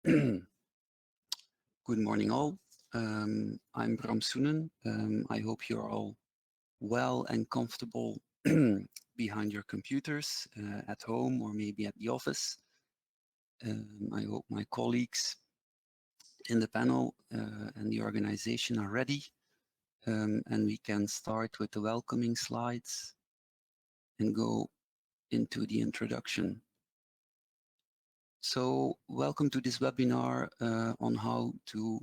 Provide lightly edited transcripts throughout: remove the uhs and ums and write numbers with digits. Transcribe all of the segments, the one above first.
Good morning all. I'm Bram Soenen. I hope you're all well and comfortable behind your computers at home or maybe at the office. I hope my colleagues in the panel and the organization are ready, and we can start with the welcoming slides and go into the introduction. So welcome to this webinar on how to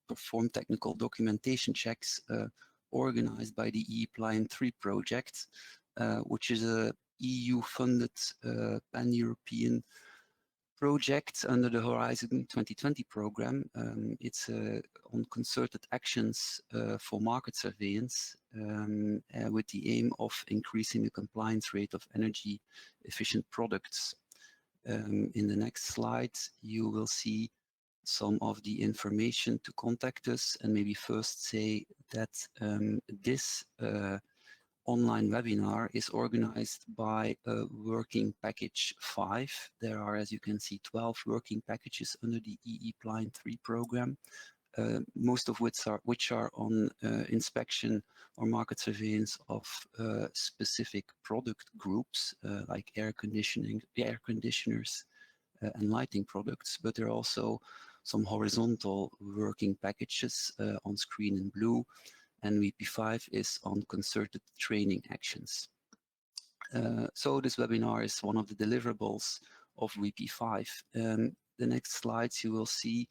perform technical documentation checks organized by the EEPLIANT3 project, which is a EU-funded pan-European project under the Horizon 2020 program. It's on concerted actions for market surveillance with the aim of increasing the compliance rate of energy efficient products. In the next slide, you will see some of the information to contact us, and maybe first say that this online webinar is organized by Working Package 5. There are, as you can see, 12 working packages under the EEPLIANT3 program, most of which are on inspection or market surveillance of specific product groups like air conditioners and lighting products, but there are also some horizontal working packages on screen in blue, and WP5 is on concerted training actions. So this webinar is one of the deliverables of WP5. The next slides you will see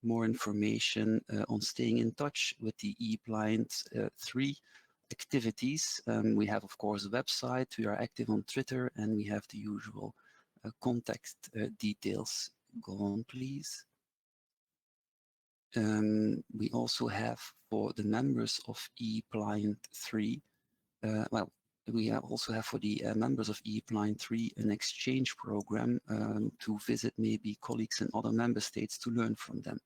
more information on staying in touch with the EEPLIANT3 activities. We have, of course, a website, we are active on Twitter, and we have the usual contact details. Go on, please. We also have, for the members of EEPLIANT3, we also have for the members of EEPLIANT3 an exchange program to visit maybe colleagues in other member states to learn from them.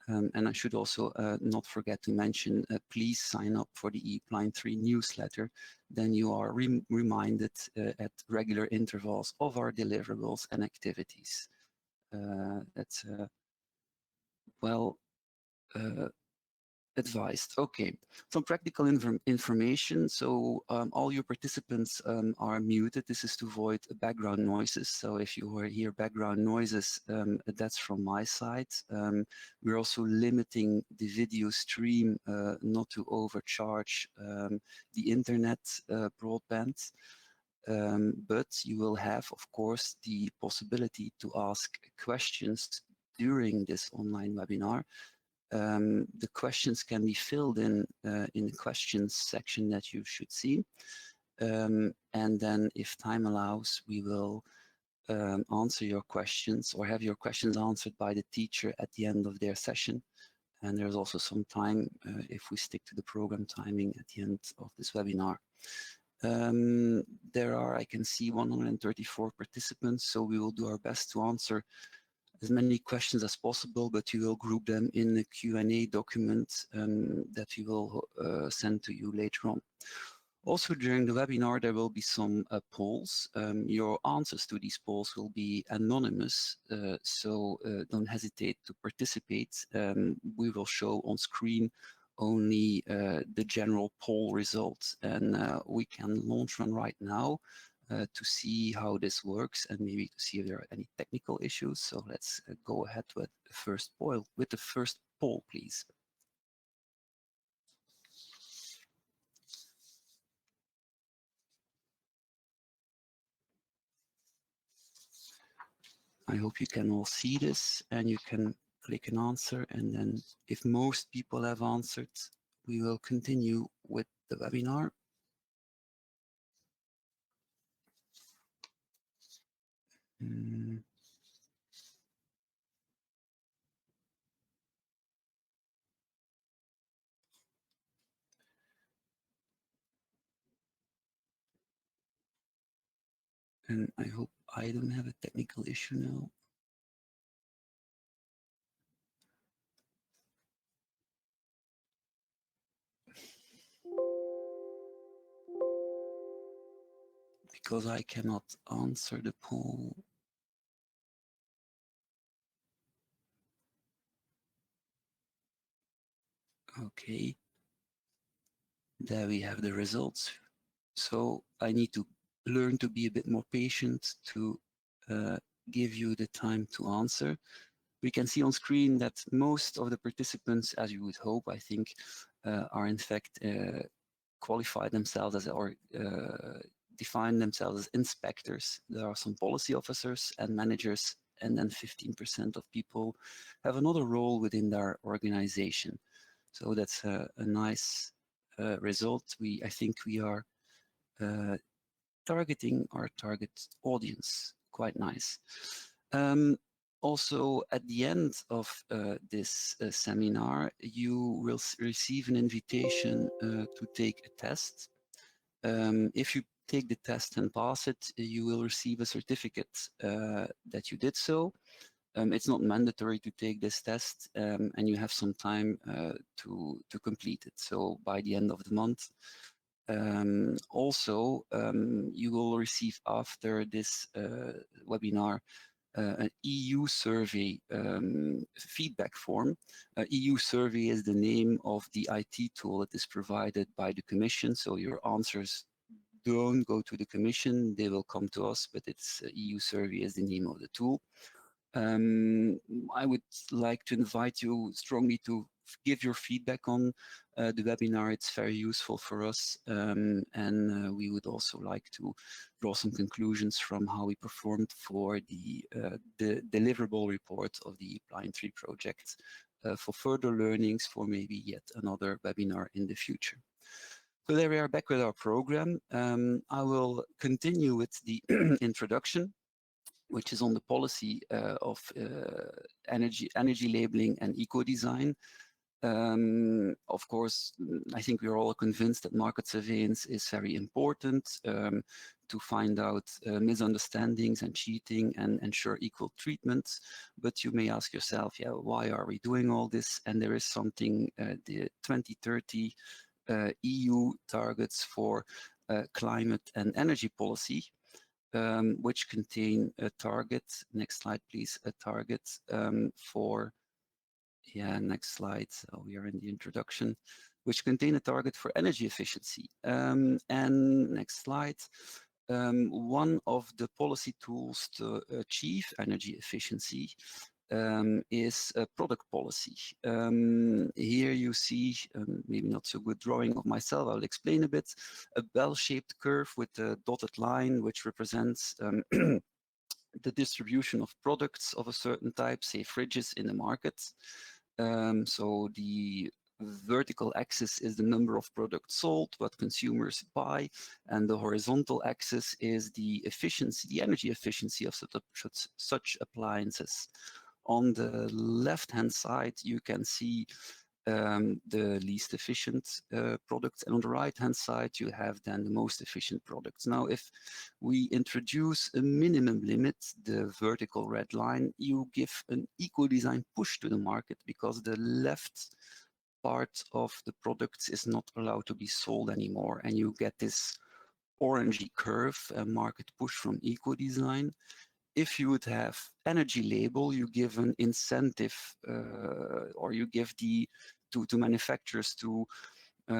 And I should also not forget to mention, please sign up for the EEPLIANT3 newsletter. Then you are reminded at regular intervals of our deliverables and activities. That's well advised. Okay, some practical information. So all your participants are muted. This is to avoid background noises. So if you hear background noises, that's from my side. We're also limiting the video stream not to overcharge the internet broadband. But you will have, of course, the possibility to ask questions during this online webinar. The questions can be filled in the questions section that you should see. And then if time allows, we will answer your questions or have your questions answered by the teacher at the end of their session. And there's also some time if we stick to the program timing at the end of this webinar. There are, I can see, 134 participants, so we will do our best to answer as many questions as possible, but you will group them in the Q&A document that we will send to you later on. Also, during the webinar, there will be some polls. Your answers to these polls will be anonymous, so don't hesitate to participate. We will show on screen only the general poll results, and we can launch one right now to see how this works and maybe to see if there are any technical issues. So let's go ahead with the first poll, please. I hope you can all see this and you can click an answer, and then if most people have answered, we will continue with the webinar. And I hope I don't have a technical issue now. Because I cannot answer the poll. Okay, there we have the results. So I need to learn to be a bit more patient to give you the time to answer. We can see on screen that most of the participants, as you would hope, I think, are in fact qualify themselves as or define themselves as inspectors. There are some policy officers and managers, and then 15% of people have another role within their organization. So that's a nice result. I think we are targeting our target audience. Quite nice. Also, at the end of this seminar, you will receive an invitation to take a test. If you take the test and pass it, you will receive a certificate that you did so. It's not mandatory to take this test, and you have some time to complete it. So by the end of the month, also, you will receive after this webinar an EU survey feedback form. EU survey is the name of the IT tool that is provided by the Commission. So your answers don't go to the Commission, they will come to us, but it's EU survey is the name of the tool. I would like to invite you strongly to give your feedback on the webinar. It's very useful for us, and we would also like to draw some conclusions from how we performed for the deliverable report of the EEPLIANT3 project for further learnings for maybe yet another webinar in the future. So there we are back with our program. I will continue with the introduction, which is on the policy of energy labeling and eco-design. Of course, I think we're all convinced that market surveillance is very important to find out misunderstandings and cheating and ensure equal treatment. But you may ask yourself, yeah, why are we doing all this? And there is something, the 2030 EU targets for climate and energy policy, which contain a target, next slide please, a target for, yeah, next slide, so we are in the introduction, which contain a target for energy efficiency. And next slide, one of the policy tools to achieve energy efficiency is a product policy. Here you see, maybe not so good drawing of myself, I'll explain a bit, a bell-shaped curve with a dotted line which represents the distribution of products of a certain type, say fridges in the market. So the vertical axis is the number of products sold, what consumers buy, and the horizontal axis is the efficiency, the energy efficiency of such appliances. On the left-hand side, you can see the least efficient products, and on the right-hand side, you have then the most efficient products. Now, if we introduce a minimum limit, the vertical red line, you give an eco-design push to the market because the left part of the products is not allowed to be sold anymore, and you get this orangey curve, a market push from eco-design. If you would have energy label, you give an incentive or you give to manufacturers to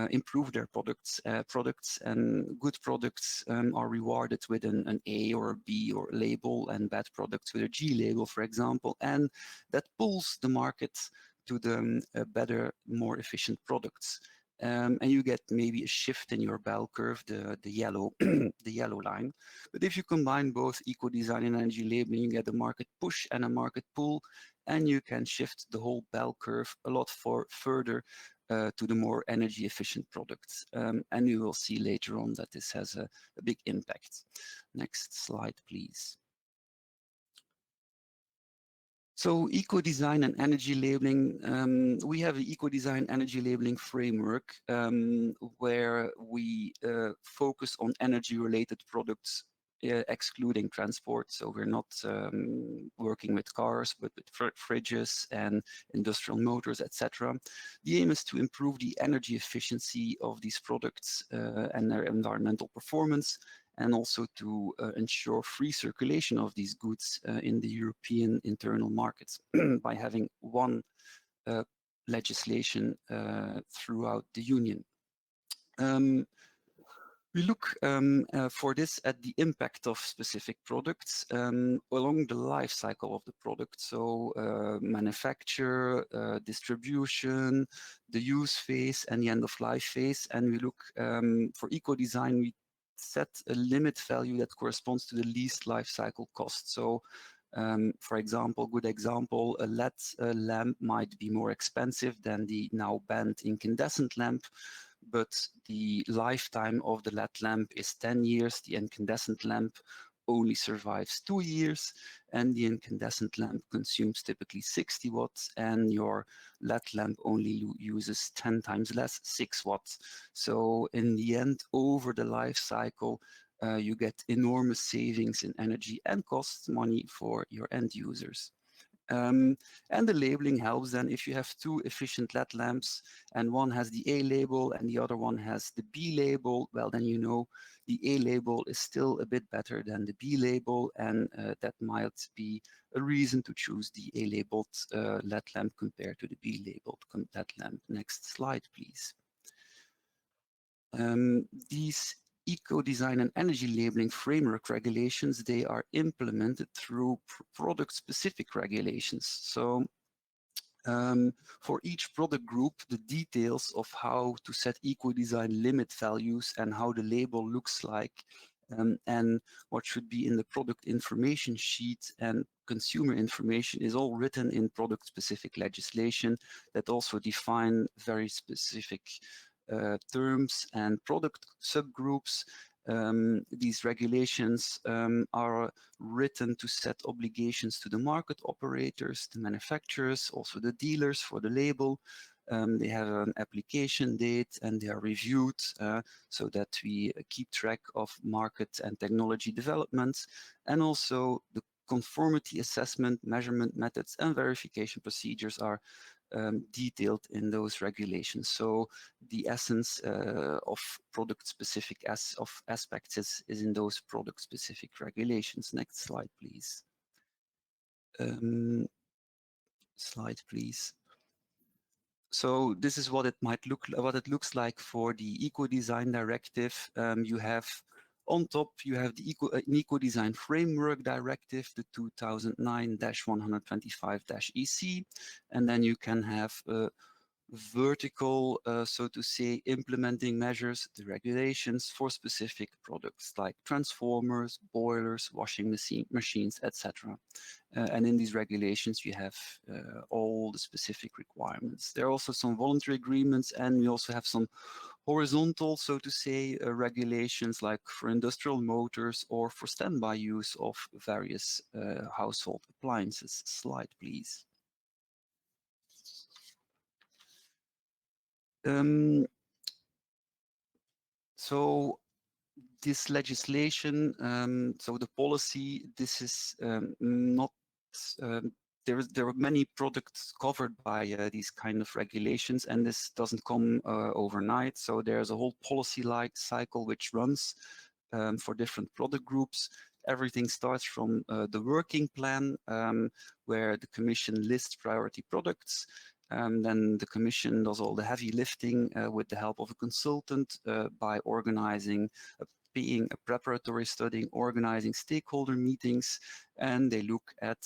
improve their products, and good products are rewarded with an A or a B or label, and bad products with a G label, for example, and that pulls the market to the better, more efficient products. And you get maybe a shift in your bell curve, the yellow, the yellow line. But if you combine both eco-design and energy labeling, you get a market push and a market pull, and you can shift the whole bell curve a lot further to the more energy efficient products. And you will see later on that this has a big impact. Next slide, please. So eco-design and energy labeling, we have an eco-design energy labeling framework where we focus on energy-related products excluding transport. So we're not working with cars, but with fridges and industrial motors, etc. The aim is to improve the energy efficiency of these products and their environmental performance, and also to ensure free circulation of these goods in the European internal markets by having one legislation throughout the Union. We look for this at the impact of specific products along the life cycle of the product. So manufacture, distribution, the use phase, and the end of life phase. And we look for eco-design, we set a limit value that corresponds to the least life cycle cost. So for example, good example, a LED lamp might be more expensive than the now banned incandescent lamp, but the lifetime of the LED lamp is 10 years, the incandescent lamp only survives 2 years, and the incandescent lamp consumes typically 60 watts, and your LED lamp only uses 10 times less, 6 watts. So in the end, over the life cycle, you get enormous savings in energy and costs money for your end users. And the labeling helps then if you have two efficient LED lamps and one has the A label and the other one has the B label, well, then you know the A label is still a bit better than the B label, and that might be a reason to choose the A labeled LED lamp compared to the B labeled LED lamp. Next slide, please. These eco-design and energy labeling framework regulations, they are implemented through product-specific regulations. So for each product group, the details of how to set eco-design limit values and how the label looks like and what should be in the product information sheet and consumer information is all written in product-specific legislation that also define very specific terms and product subgroups. These regulations are written to set obligations to the market operators, the manufacturers, also the dealers for the label. They have an application date and they are reviewed so that we keep track of market and technology developments, and also the conformity assessment, measurement methods, and verification procedures are detailed in those regulations. So the essence of product-specific aspects is in those product-specific regulations. Next slide, please. Slide, please. So this is what it looks like for the Eco Design Directive. You have on top, you have the Eco Design Framework Directive, the 2009-125-EC, and then you can have vertical, so to say, implementing measures, the regulations for specific products like transformers, boilers, washing machines, etc. And in these regulations, you have all the specific requirements. There are also some voluntary agreements, and we also have some horizontal, so to say, regulations like for industrial motors or for standby use of various household appliances. Slide, please. So this legislation, so the policy, this is not, there are many products covered by these kind of regulations, and this doesn't come overnight. So there's a whole policy-like cycle which runs for different product groups. Everything starts from the working plan, where the Commission lists priority products. Then the Commission does all the heavy lifting with the help of a consultant by organizing being a preparatory study, organizing stakeholder meetings, and they look at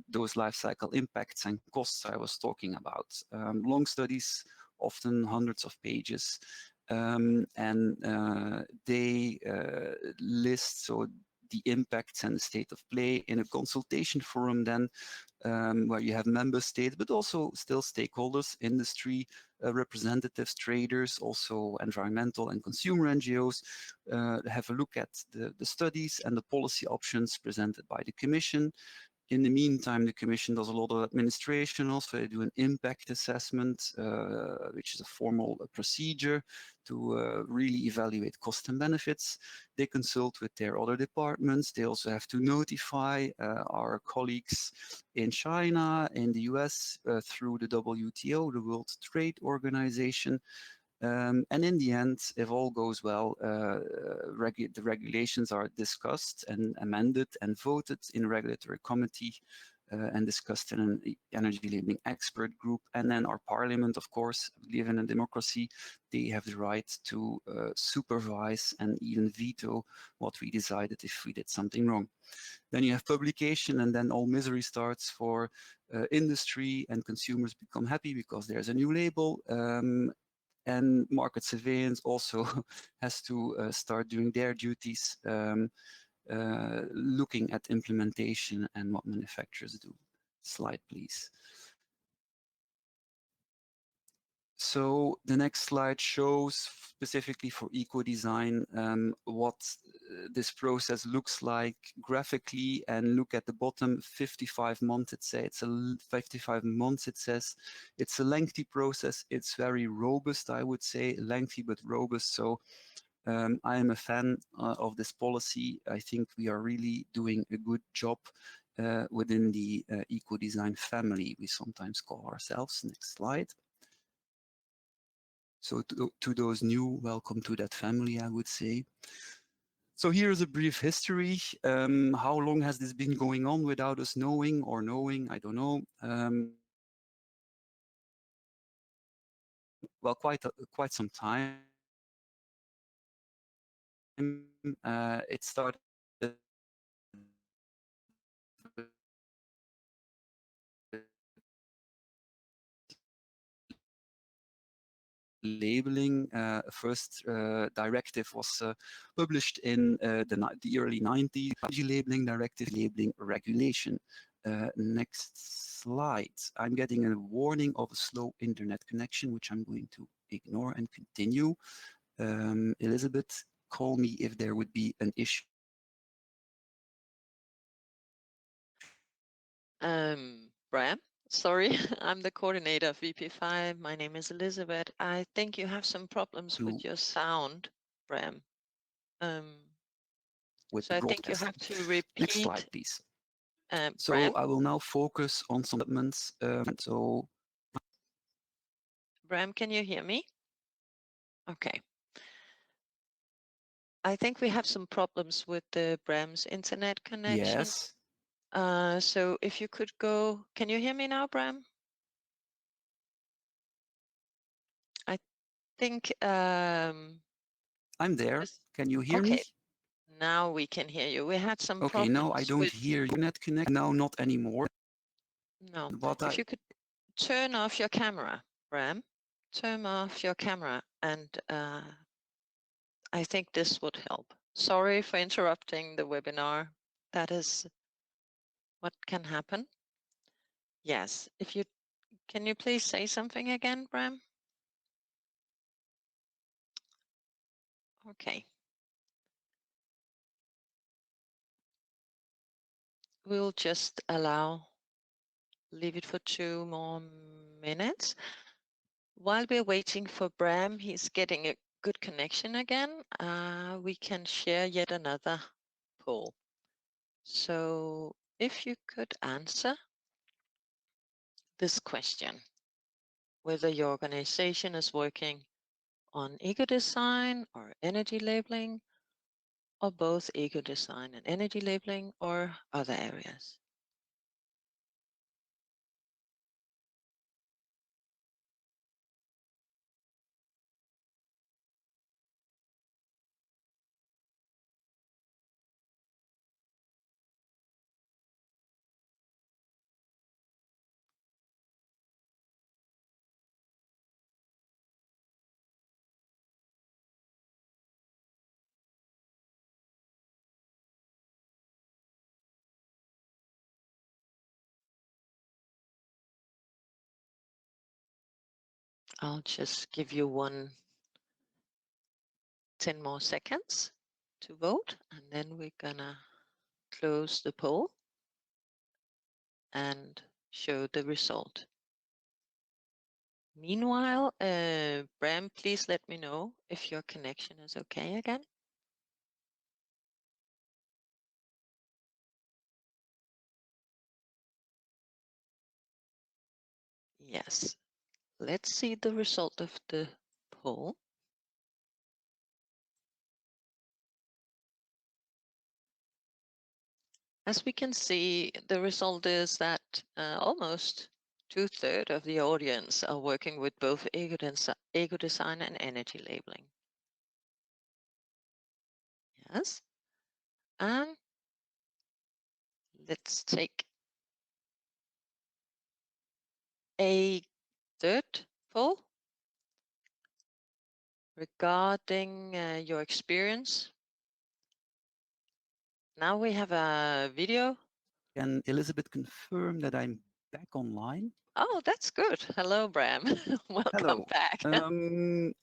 those life cycle impacts and costs I was talking about. Long studies, often hundreds of pages, and they list so the impacts and the state of play in a consultation forum then, where you have member states, but also still stakeholders, industry, representatives, traders, also environmental and consumer NGOs, have a look at the studies and the policy options presented by the Commission. In the meantime, the Commission does a lot of administration. Also, they do an impact assessment, which is a formal procedure to really evaluate cost and benefits. They consult with their other departments. They also have to notify our colleagues in China, in the US, through the WTO, the World Trade Organization. And in the end, if all goes well, the regulations are discussed and amended and voted in regulatory committee and discussed in an energy labeling expert group. And then our parliament, of course, we live in a democracy, they have the right to supervise and even veto what we decided if we did something wrong. Then you have publication, and then all misery starts for industry, and consumers become happy because there's a new label. And market surveillance also has to start doing their duties, looking at implementation and what manufacturers do. Slide, please. So the next slide shows specifically for eco-design what this process looks like graphically, and look at the bottom, 55 months. It says it's a 55 months. It says it's a lengthy process. It's very robust, I would say, lengthy but robust. So I am a fan of this policy. I think we are really doing a good job within the eco-design family, we sometimes call ourselves. Next slide. So to those new, welcome to that family, I would say. So here's a brief history. How long has this been going on without us knowing, or knowing? I don't know. Well, quite some time. It started labeling. First directive was published in the early 90s, labeling directive, labeling regulation. Next slide. I'm getting a warning of a slow internet connection, which I'm going to ignore and continue. Elizabeth, call me if there would be an issue. Bram, sorry, I'm the coordinator of WP5. My name is Elizabeth. I think you have some problems with your sound, Bram. With so the I think you broadcast. have to repeat. Next slide, please. So Bram? I will now focus on some developments. Bram, can you hear me? Okay. I think we have some problems with the Bram's internet connection. Yes. So if you could go, can you hear me now, Bram? I think I'm there. Can you hear okay. me? Now we can hear you. We had some Okay, problems. no, I don't hear you. Net connect now, not anymore. No. If you could turn off your camera, Bram, turn off your camera, and I think this would help. Sorry for interrupting the webinar. That is what can happen. Yes, if you can you please say something again, Bram? Okay. We'll just leave it for 2 more minutes. While we're waiting for Bram, he's getting a good connection again. We can share yet another poll. So if you could answer this question, whether your organization is working on eco-design or energy labeling, or both eco-design and energy labeling, or other areas. I'll just give you 10 more seconds to vote, and then we're gonna close the poll and show the result. Meanwhile, Bram, please let me know if your connection is okay again. Yes, let's see the result of the poll. As we can see, the result is that almost 2/3 of the audience are working with both eco design and energy labeling. Yes. And let's take a third poll regarding your experience. Now we have a video. Can Elizabeth confirm that I'm back online? Oh, that's good. Hello, Bram. Welcome Hello. back.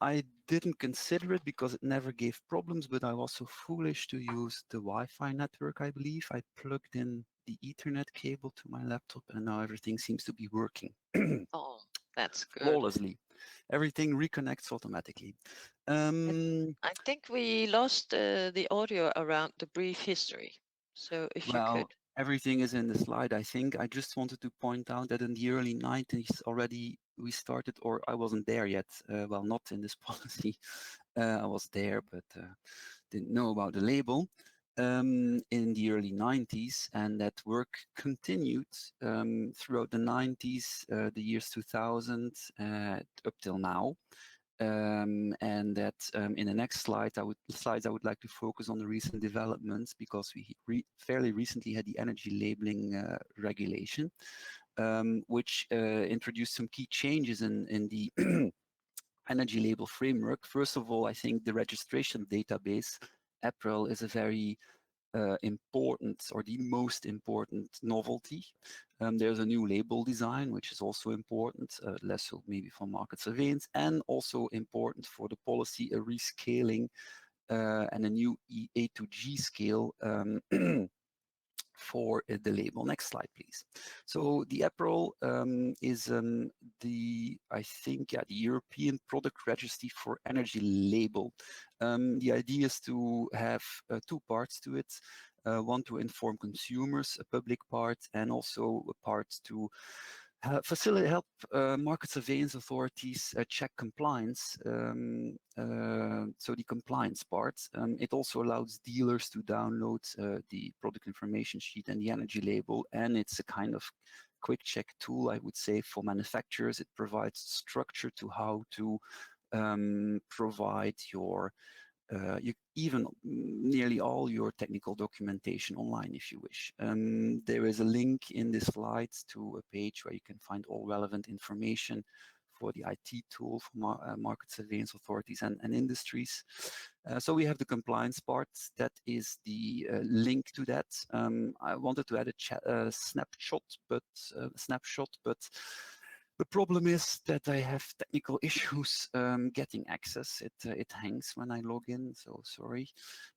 I didn't consider it because it never gave problems, but I was so foolish to use the Wi-Fi network, I believe. I plugged in the Ethernet cable to my laptop and now everything seems to be working Oh, that's good. flawlessly. Everything reconnects automatically. I think we lost the audio around the brief history. So if you Well, could. everything is in the slide, I think. I just wanted to point out that in the early 90s already we started, or I wasn't there yet, well, not in this policy. I was there, but didn't know about the label in the early 90s, and that work continued throughout the 90s, the years 2000 up till now. And that in the next slides I would like to focus on the recent developments because we fairly recently had the energy labeling regulation, which introduced some key changes in the energy label framework. First of all, I think the registration database, EPRL, is a very important or the most important novelty. There's a new label design, which is also important, less so maybe for market surveillance, and also important for the policy, a rescaling and a new A to G scale for the label. Next slide, please. So the EPRL is I think, the European Product Registry for Energy Label. The idea is to have two parts to it. One to inform consumers, a public part, and also a part to help market surveillance authorities check compliance. So the compliance part. It also allows dealers to download the product information sheet and the energy label, and it's a kind of quick check tool, I would say, for manufacturers. It provides structure to how to provide your even nearly all your technical documentation online if you wish. There is a link in the slides to a page where you can find all relevant information for the IT tool for market surveillance authorities and industries. So we have the compliance part. That is the link to that. I wanted to add a snapshot, but the problem is that I have technical issues getting access. It hangs when I log in, so sorry.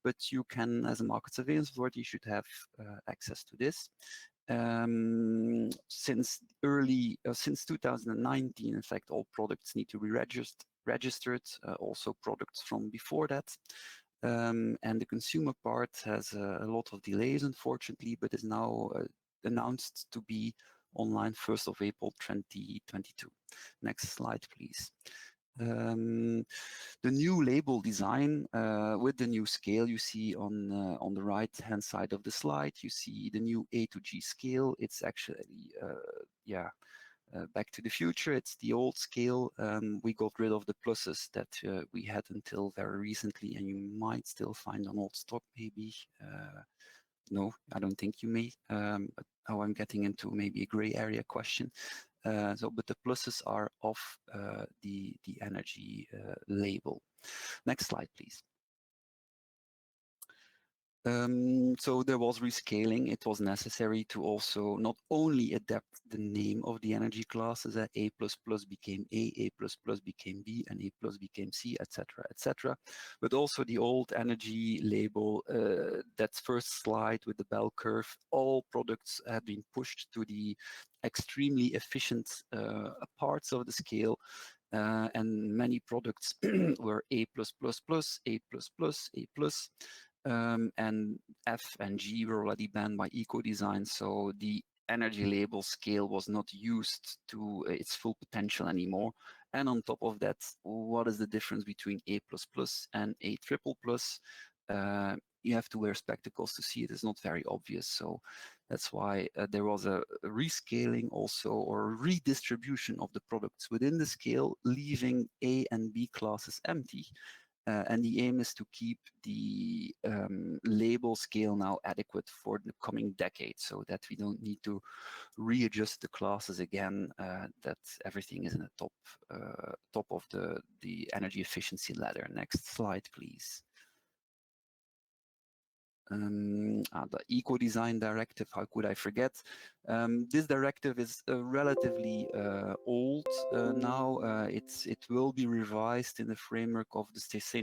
But you can, as a market surveillance authority, you should have access to this. Since 2019, in fact, all products need to be registered, also products from before that. And the consumer part has a lot of delays, unfortunately, but is now announced to be online 1st of April 2022. Next slide, please. The new label design with the new scale you see on the right hand side of the slide, you see the new A to G scale. It's actually Back to the Future. It's the old scale. We got rid of the pluses that we had until very recently, and you might still find on old stock maybe. No, I don't think you may. But now I'm getting into maybe a gray area question. But the pluses are off the energy label. Next slide, please. So there was rescaling. It was necessary to also not only adapt the name of the energy classes, that A++ became A++ became B, and A+ became C, etc., etc., but also the old energy label, that first slide with the bell curve, all products have been pushed to the extremely efficient parts of the scale, and many products were A++, A++, A++, and F and G were already banned by eco-design, so the energy label scale was not used to its full potential anymore. And on top of that, what is the difference between A++ and A++? you have to wear spectacles to see it. It's not very obvious. So that's why there was a rescaling also, or redistribution of the products within the scale, leaving A and B classes empty. And the aim is to keep the label scale now adequate for the coming decade, so that we don't need to readjust the classes again, that everything is in the top of the energy efficiency ladder. Next slide, please. The Eco-Design Directive, how could I forget? This directive is relatively old now. It will be revised in the framework of the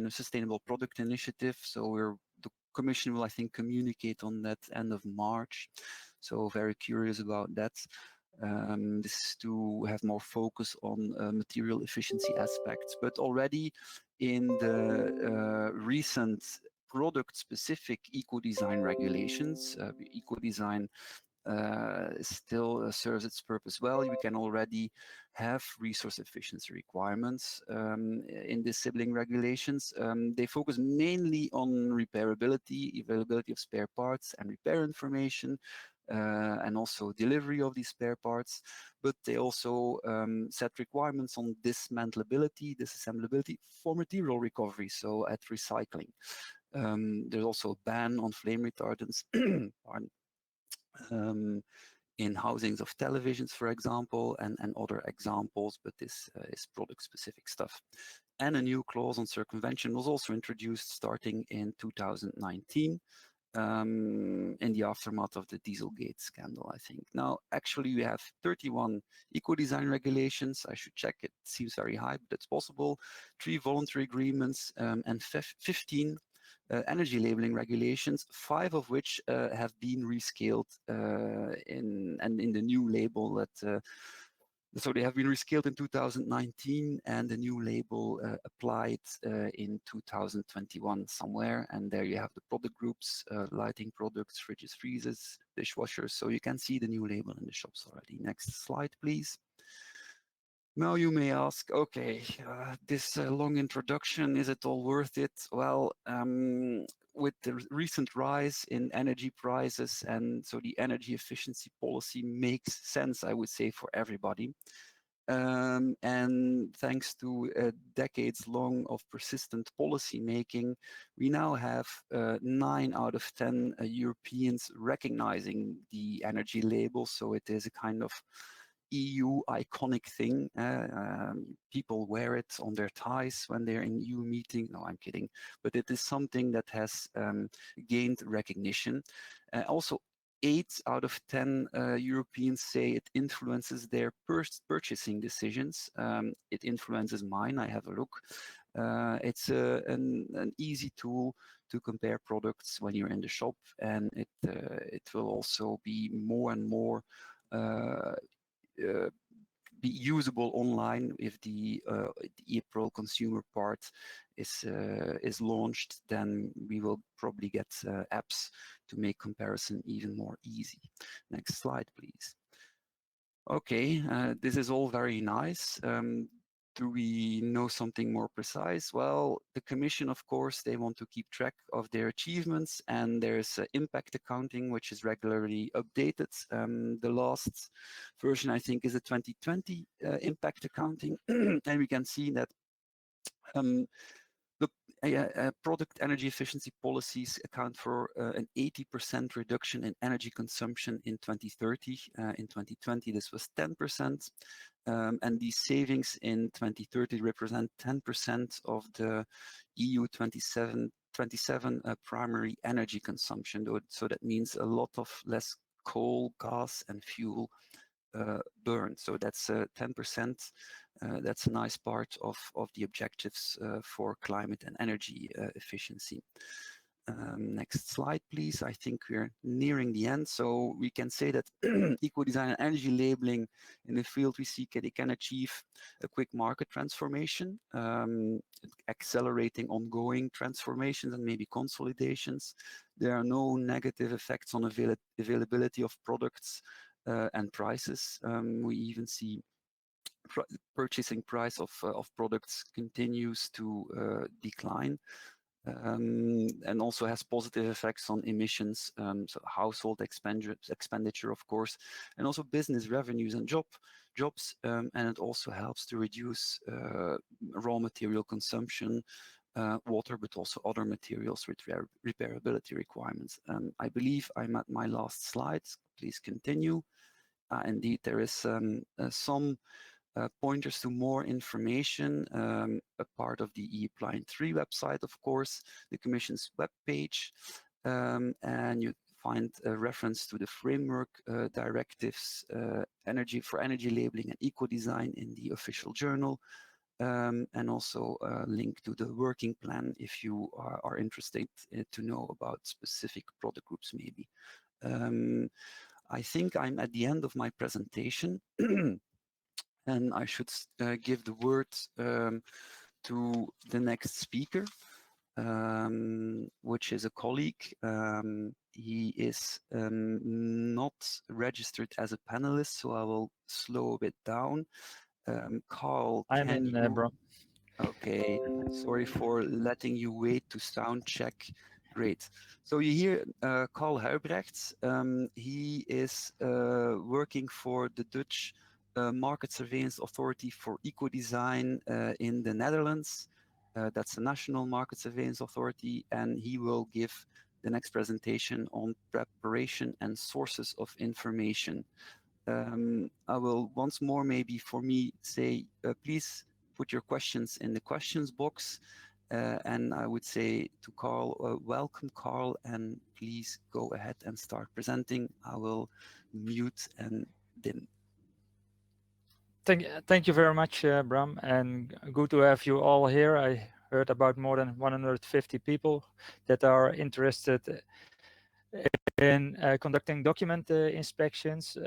Sustainable Product Initiative. So the Commission will, I think, communicate on that end of March. So very curious about that. This is to have more focus on material efficiency aspects, but already in the recent product-specific eco-design regulations, eco-design still serves its purpose well. We can already have resource efficiency requirements in the sibling regulations. They focus mainly on repairability, availability of spare parts and repair information, and also delivery of these spare parts, but they also set requirements on dismantleability, disassemblability for material recovery, so at recycling. There's also a ban on flame retardants in housings of televisions, for example, and other examples, but this is product-specific stuff. And a new clause on circumvention was also introduced starting in 2019. In the aftermath of the Dieselgate scandal, I think. Now, actually, we have 31 eco-design regulations. I should check, it seems very high, but it's possible. 3 voluntary agreements and 15 energy labeling regulations, 5 of which have been rescaled in the new label that so they have been rescaled in 2019, and the new label applied in 2021 somewhere. And there you have the product groups, lighting products, fridges, freezers, dishwashers. So you can see the new label in the shops already. Next slide, please. Now you may ask, okay, this long introduction, is it all worth it? Well, with the recent rise in energy prices, and so the energy efficiency policy makes sense, I would say, for everybody. And thanks to decades long of persistent policy making, we now have 9 out of 10 Europeans recognizing the energy label. So it is a kind of EU iconic thing. People wear it on their ties when they're in EU meeting. No, I'm kidding. But it is something that has gained recognition. Also, 8 out of 10 Europeans say it influences their purchasing decisions. It influences mine. I have a look. It's an easy tool to compare products when you're in the shop, and it will also be more and more be usable online. If the April consumer part is launched, then we will probably get apps to make comparison even more easy. Next slide, please. Okay, this is all very nice. Do we know something more precise? Well, the Commission, of course, they want to keep track of their achievements, and there's impact accounting, which is regularly updated. The last version, I think, is a 2020 impact accounting, and we can see that the product energy efficiency policies account for an 80% reduction in energy consumption in 2030. In 2020, this was 10%. And these savings in 2030 represent 10% of the EU 27 primary energy consumption. So that means a lot of less coal, gas, and fuel burn. So that's 10%. That's a nice part of the objectives for climate and energy efficiency. Next slide, please. I think we're nearing the end. So we can say that eco-design and energy labeling in the field, we see they can achieve a quick market transformation, accelerating ongoing transformations and maybe consolidations. There are no negative effects on availability of products and prices. We even see purchasing price of products continues to decline. and also has positive effects on emissions, so household expenditure, of course, and also business revenues and jobs, and it also helps to reduce raw material consumption, water, but also other materials with repairability requirements. I believe I'm at my last slide. Please continue. Indeed, there is some pointers to more information, a part of the EEPLIANT3 website, of course, the Commission's webpage, and you find a reference to the framework directives, energy labeling and eco-design in the official journal, and also a link to the working plan if you are interested to know about specific product groups maybe. I think I'm at the end of my presentation. And I should give the word to the next speaker, which is a colleague. He is not registered as a panelist, so I will slow a bit down. Carl, I'm can in, you? Bram. Okay, sorry for letting you wait to sound check. Great. So you hear Carl Huibrechts. He is working for the Dutch Market Surveillance Authority for Eco-Design in the Netherlands. That's the National Market Surveillance Authority, and he will give the next presentation on preparation and sources of information. I will once more maybe for me say, please put your questions in the questions box. And I would say to Carl, welcome Carl, and please go ahead and start presenting. I will mute and dim. Thank you very much, Bram, and good to have you all here. I heard about more than 150 people that are interested in conducting document inspections.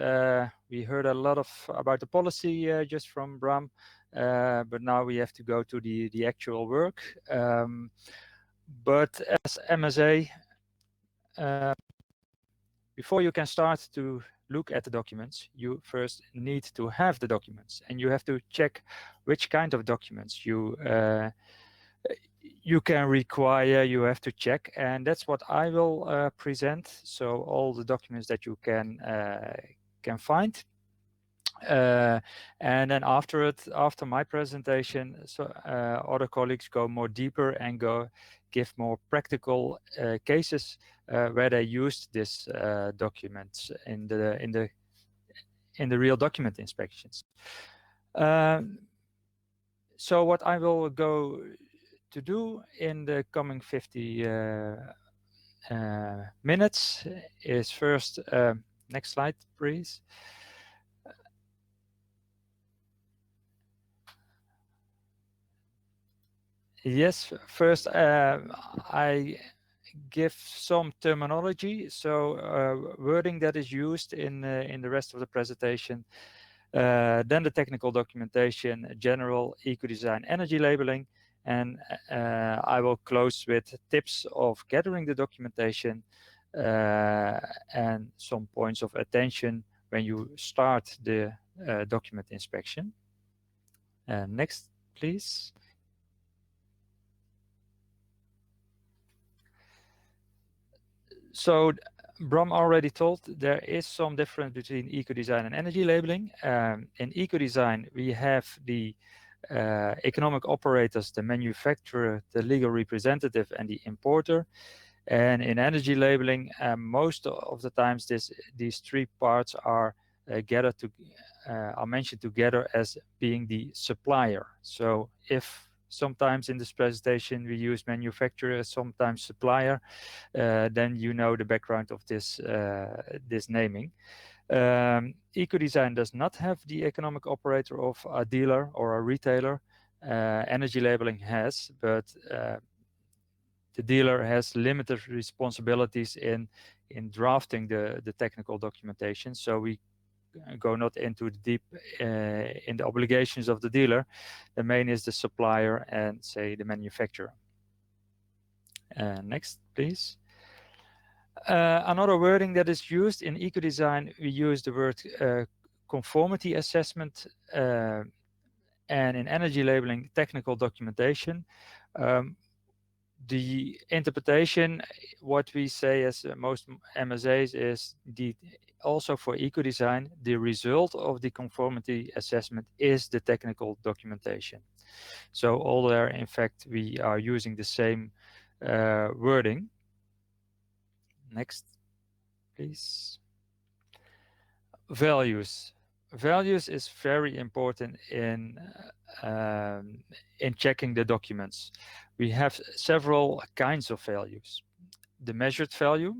We heard a lot about the policy just from Bram, but now we have to go to the actual work. But as MSA, before you can start to look at the documents, you first need to have the documents, and you have to check which kind of documents you can require. You have to check, and that's what I will present. So all the documents that you can find. And then after my presentation, so other colleagues go more deeper and give more practical cases where they used this documents in the real document inspections. So what I will go to do in the coming 50 minutes is first, next slide, please. Yes, first I give some terminology, so wording that is used in the rest of the presentation. Then the technical documentation, general eco-design, energy labeling, and I will close with tips of gathering the documentation and some points of attention when you start the document inspection. Next, please. So Bram already told there is some difference between eco-design and energy labeling. In eco-design, we have the economic operators, the manufacturer, the legal representative, and the importer. And in energy labeling, most of the times these three parts are are mentioned together as being the supplier. So if sometimes in this presentation we use manufacturer, sometimes supplier, then you know the background of this naming. Eco-design does not have the economic operator of a dealer or a retailer. Energy labeling has, but the dealer has limited responsibilities in drafting the technical documentation. So we go not into the deep in the obligations of the dealer. The main is the supplier and say the manufacturer. Next, please. Another wording that is used in eco-design, we use the word conformity assessment, and in energy labeling, technical documentation. The interpretation, what we say as most MSAs is also for eco-design, the result of the conformity assessment is the technical documentation. So all there, in fact, we are using the same wording. Next, please. Values. Values is very important in checking the documents. We have several kinds of values. The measured value,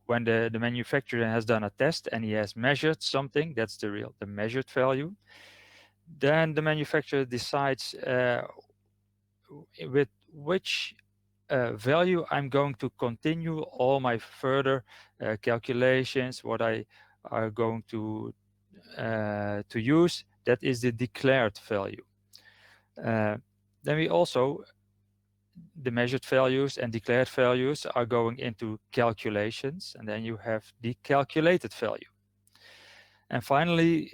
when the manufacturer has done a test and he has measured something, that's the measured value. Then the manufacturer decides with which value I'm going to continue all my further calculations, what I are going to use. That is the declared value. Then we also, the measured values and declared values are going into calculations, and then you have the calculated value. And finally,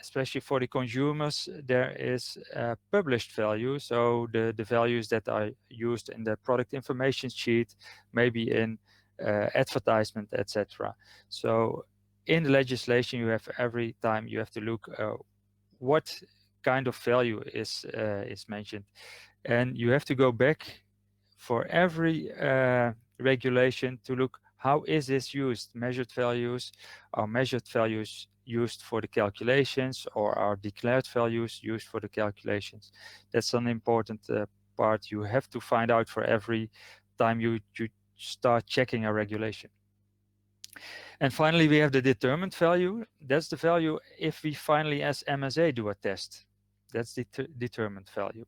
especially for the consumers, there is published value. So the values that are used in the product information sheet, maybe in advertisement, etc. So in the legislation, you have every time you have to look what kind of value is mentioned, and you have to go back for every regulation to look how is this used. Measured values are measured values used for the calculations, or are declared values used for the calculations. That's an important part you have to find out for every time you start checking a regulation. And finally, we have the determined value. That's the value if we finally, as MSA, do a test. That's the determined value.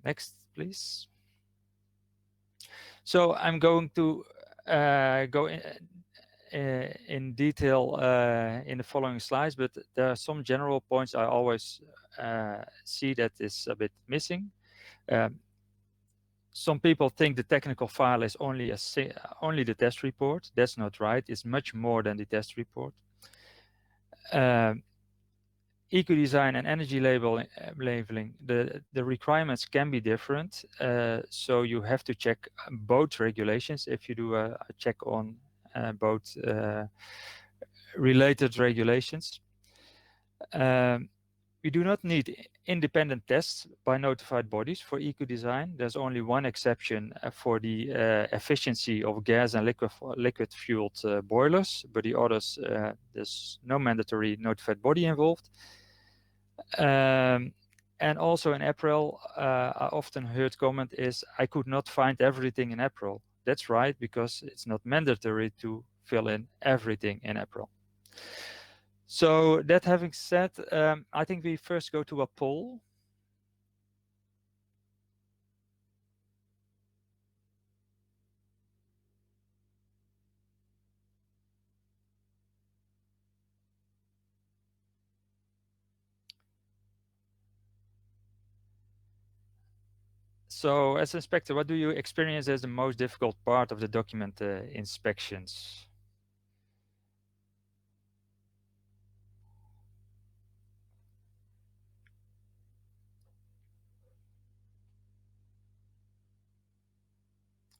Next, please. So I'm going to go in detail in the following slides, but there are some general points I always see that is a bit missing. Some people think the technical file is only the test report. That's not right. It's much more than the test report. Eco-design and energy labeling, the requirements can be different. So you have to check both regulations if you do a check on both related regulations. We do not need independent tests by notified bodies for eco-design. There's only one exception for the efficiency of gas and liquid fueled boilers, but the others, there's no mandatory notified body involved. And also in April, I often heard comment is, I could not find everything in April. That's right, because it's not mandatory to fill in everything in April. So that having said, I think we first go to a poll. So as inspector, what do you experience as the most difficult part of the document inspections?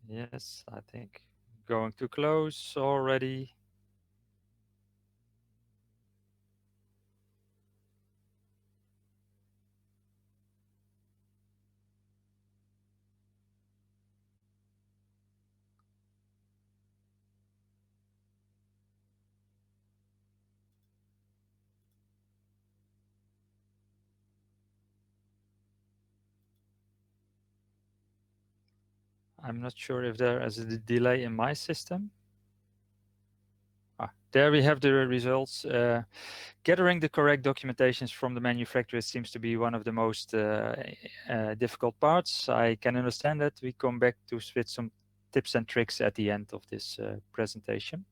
Yes, I think going too close already. I'm not sure if there is a delay in my system. There we have the results. Gathering the correct documentations from the manufacturer seems to be one of the most difficult parts. I can understand that. We come back to with some tips and tricks at the end of this presentation.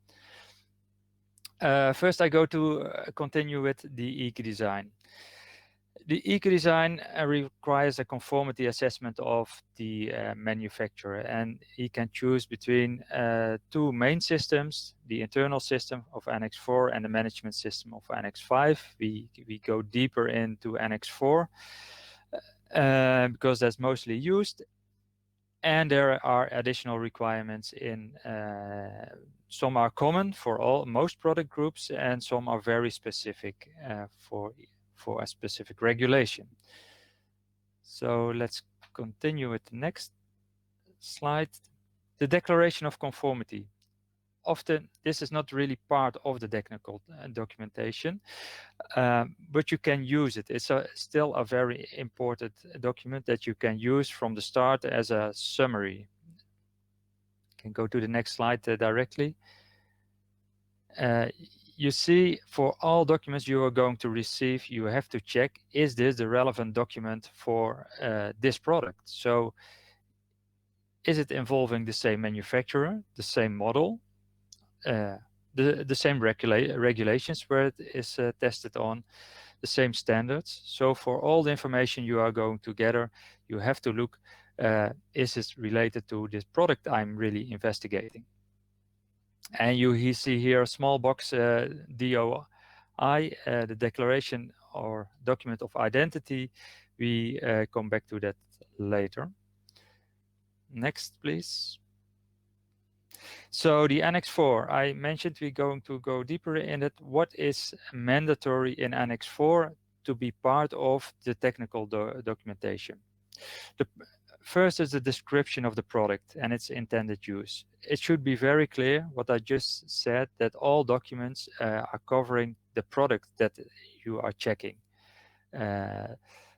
First, I go to continue with the eco-design. The eco-design requires a conformity assessment of the manufacturer, and he can choose between two main systems, the internal system of Annex 4 and the management system of Annex 5. We go deeper into Annex 4 because that's mostly used. And there are additional requirements in some are common for most product groups, and some are very specific for a specific regulation. So let's continue with the next slide. The declaration of conformity. Often this is not really part of the technical documentation, but you can use it. It's still a very important document that you can use from the start as a summary. You can go to the next slide directly. You see, for all documents you are going to receive, you have to check, is this the relevant document for this product? So is it involving the same manufacturer, the same model, the same regulations where it is tested on, the same standards? So for all the information you are going to gather, you have to look, is it related to this product I'm really investigating? And you see here a small box, DOI, the declaration or document of identity. We come back to that later. Next, please. So the Annex 4, I mentioned we're going to go deeper in it. What is mandatory in Annex 4 to be part of the technical documentation? The first is the description of the product and its intended use. It should be very clear what I just said, that all documents are covering the product that you are checking.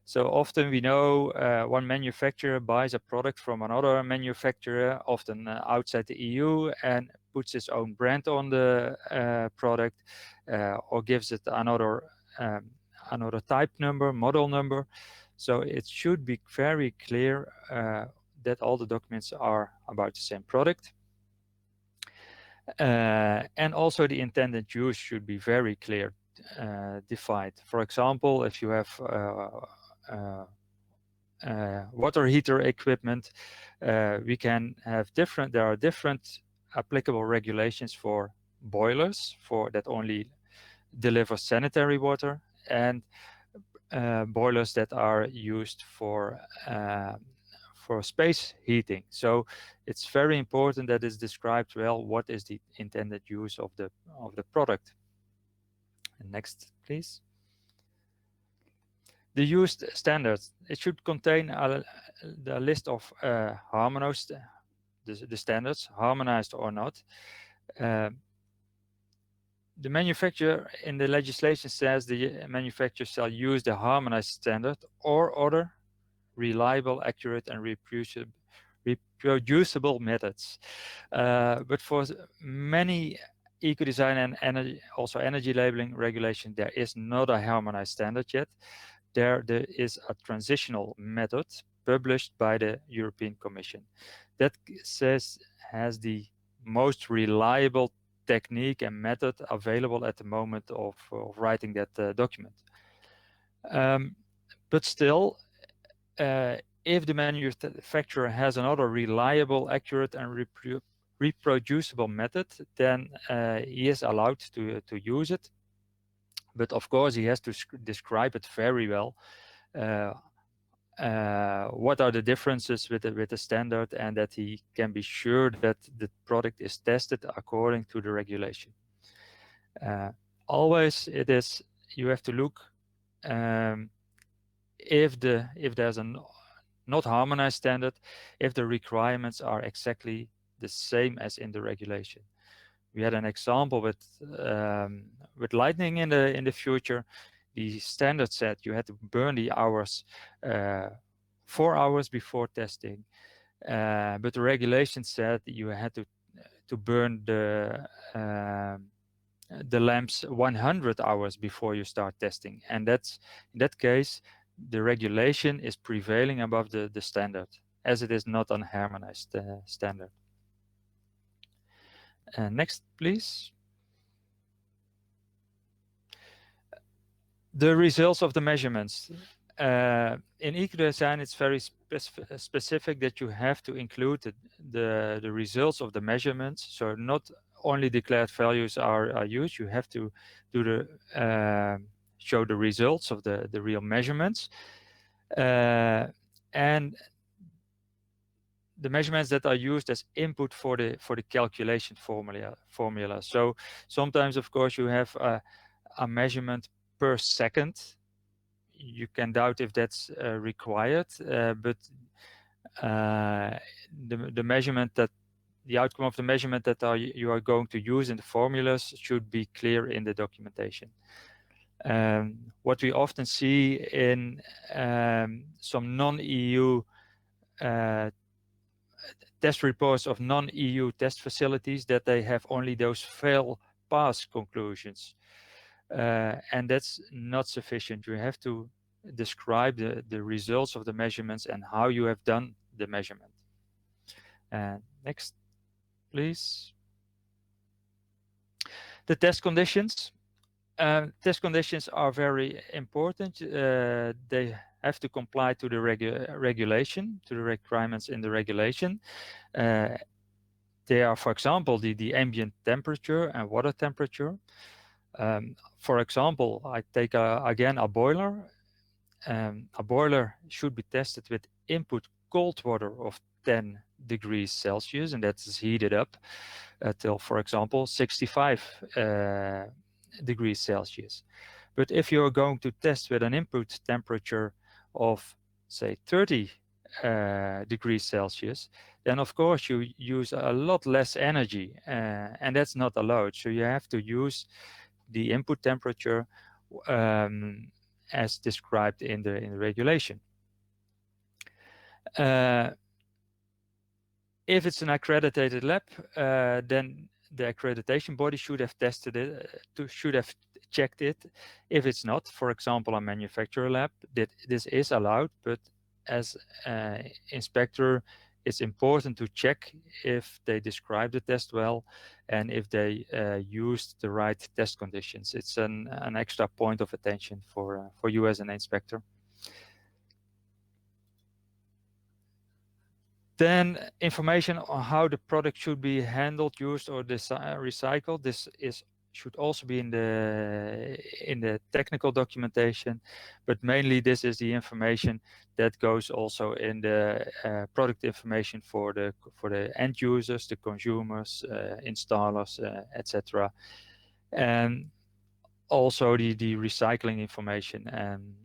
So often we know one manufacturer buys a product from another manufacturer, often outside the EU, and puts his own brand on the product, or gives it another type number, model number. So it should be very clear that all the documents are about the same product. And also the intended use should be very clear, defined. For example, if you have water heater equipment, we can have there are different applicable regulations for boilers that only deliver sanitary water, and boilers that are used for space heating. So it's very important that it's described well what is the intended use of the product. And next, please. The used standards. It should contain the list of harmonized, the standards, harmonized or not. The manufacturer in the legislation says the manufacturer shall use the harmonized standard or other reliable, accurate, and reproducible methods. But for many eco-design and energy labeling regulation, there is not a harmonized standard yet. There is a transitional method published by the European Commission that has the most reliable technique and method available at the moment of writing that document. But still, if the manufacturer has another reliable, accurate, and reproducible method, then he is allowed to use it. But of course, he has to describe it very well. What are the differences with the standard, and that he can be sure that the product is tested according to the regulation. Always you have to look if there's a not harmonized standard, if the requirements are exactly the same as in the regulation. We had an example with lighting in the future. The standard said you had to burn the hours 4 hours before testing, but the regulation said you had to burn the lamps 100 hours before you start testing, and that's in that case the regulation is prevailing above the standard, as it is not a harmonized standard. Next, please. The results of the measurements. In eco-design, it's very specific that you have to include the results of the measurements. So not only declared values are used, you have to do show the results of the real measurements. And the measurements that are used as input for the calculation formula. So sometimes, of course, you have a measurement per second. You can doubt if that's required, but the measurement that the outcome of the measurement that you are going to use in the formulas should be clear in the documentation. What we often see in some non-EU test reports of non-EU test facilities, that they have only those fail-pass conclusions. And that's not sufficient. You have to describe the results of the measurements and how you have done the measurement. Next, please. The test conditions. Test conditions are very important. They have to comply to the regulation, to the requirements in the regulation. They are, for example, the ambient temperature and water temperature. For example, I take again a boiler. A boiler should be tested with input cold water of 10 degrees Celsius, and that is heated up till, for example, 65 degrees Celsius. But if you're going to test with an input temperature of, say, 30 degrees Celsius, then of course you use a lot less energy, and that's not allowed. So you have to use the input temperature as described in the regulation. If it's an accredited lab, then the accreditation body should have tested it, should have checked it. If it's not, for example, a manufacturer lab, this is allowed, but as inspector, it's important to check if they describe the test well and if they used the right test conditions. It's an extra point of attention for you as an inspector. Then information on how the product should be handled, used, or recycled. This should also be in the technical documentation, but mainly this is the information that goes also in the product information for the end users, the consumers, installers, etc. And also the recycling information and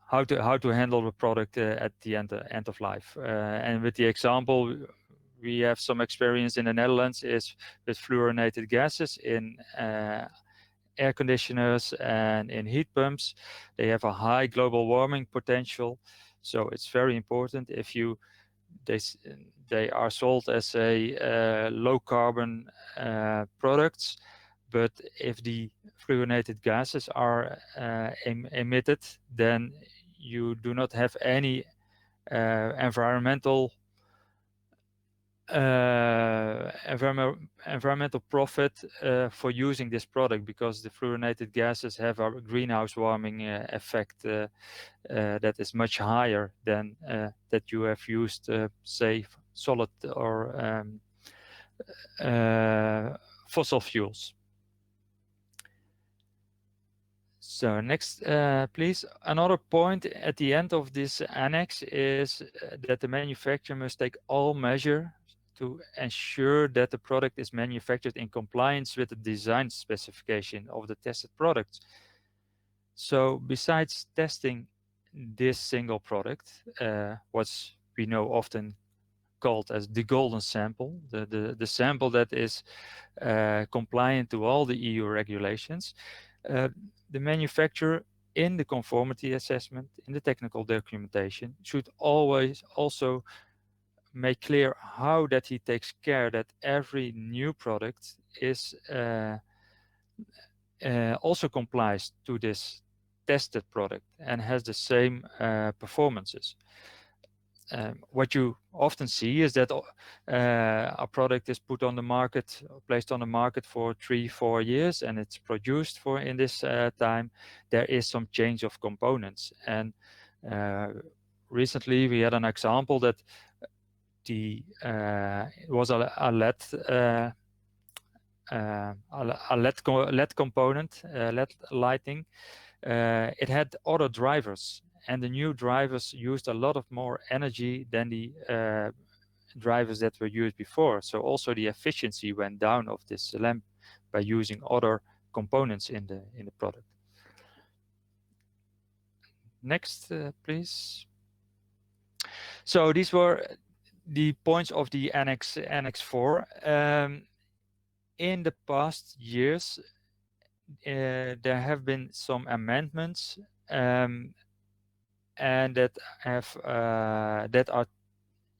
how to handle the product at the end of life. And with the example, we have some experience in the Netherlands is with fluorinated gases in air conditioners and in heat pumps. They have a high global warming potential, so it's very important. If they are sold as a low carbon products, but if the fluorinated gases are emitted, then you do not have any environmental profit for using this product, because the fluorinated gases have a greenhouse warming effect that is much higher than that you have used, say, solid or fossil fuels. So next, please. Another point at the end of this annex is that the manufacturer must take all measures to ensure that the product is manufactured in compliance with the design specification of the tested product. So besides testing this single product, what's we know often called as the golden sample, the sample that is compliant to all the EU regulations, the manufacturer in the conformity assessment, in the technical documentation, should always also make clear how that he takes care that every new product is also complies to this tested product and has the same performances. What you often see is that a product is put on the market, placed on the market for 3-4 years, and it's produced for in this time. There is some change of components, and recently we had an example that it was a LED component, LED lighting. It had other drivers, and the new drivers used a lot of more energy than the drivers that were used before. So also the efficiency went down of this lamp by using other components in the product. Next, please. So these were the points of the Annex 4. In the past years, there have been some amendments, and that are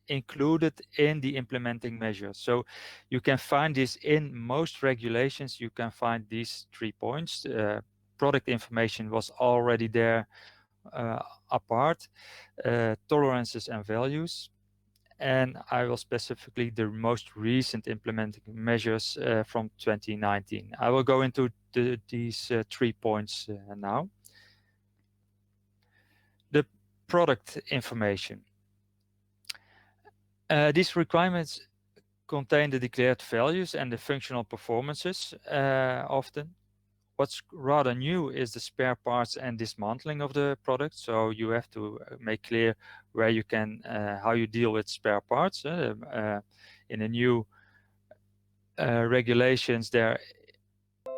included in the implementing measures. So you can find this in most regulations. You can find these 3 points. Product information was already there apart, tolerances and values. And I will specifically the most recent implementing measures from 2019. I will go into these 3 points now. The product information. These requirements contain the declared values and the functional performances often. What's rather new is the spare parts and dismantling of the product. So you have to make clear where you can, how you deal with spare parts. In the new regulations, there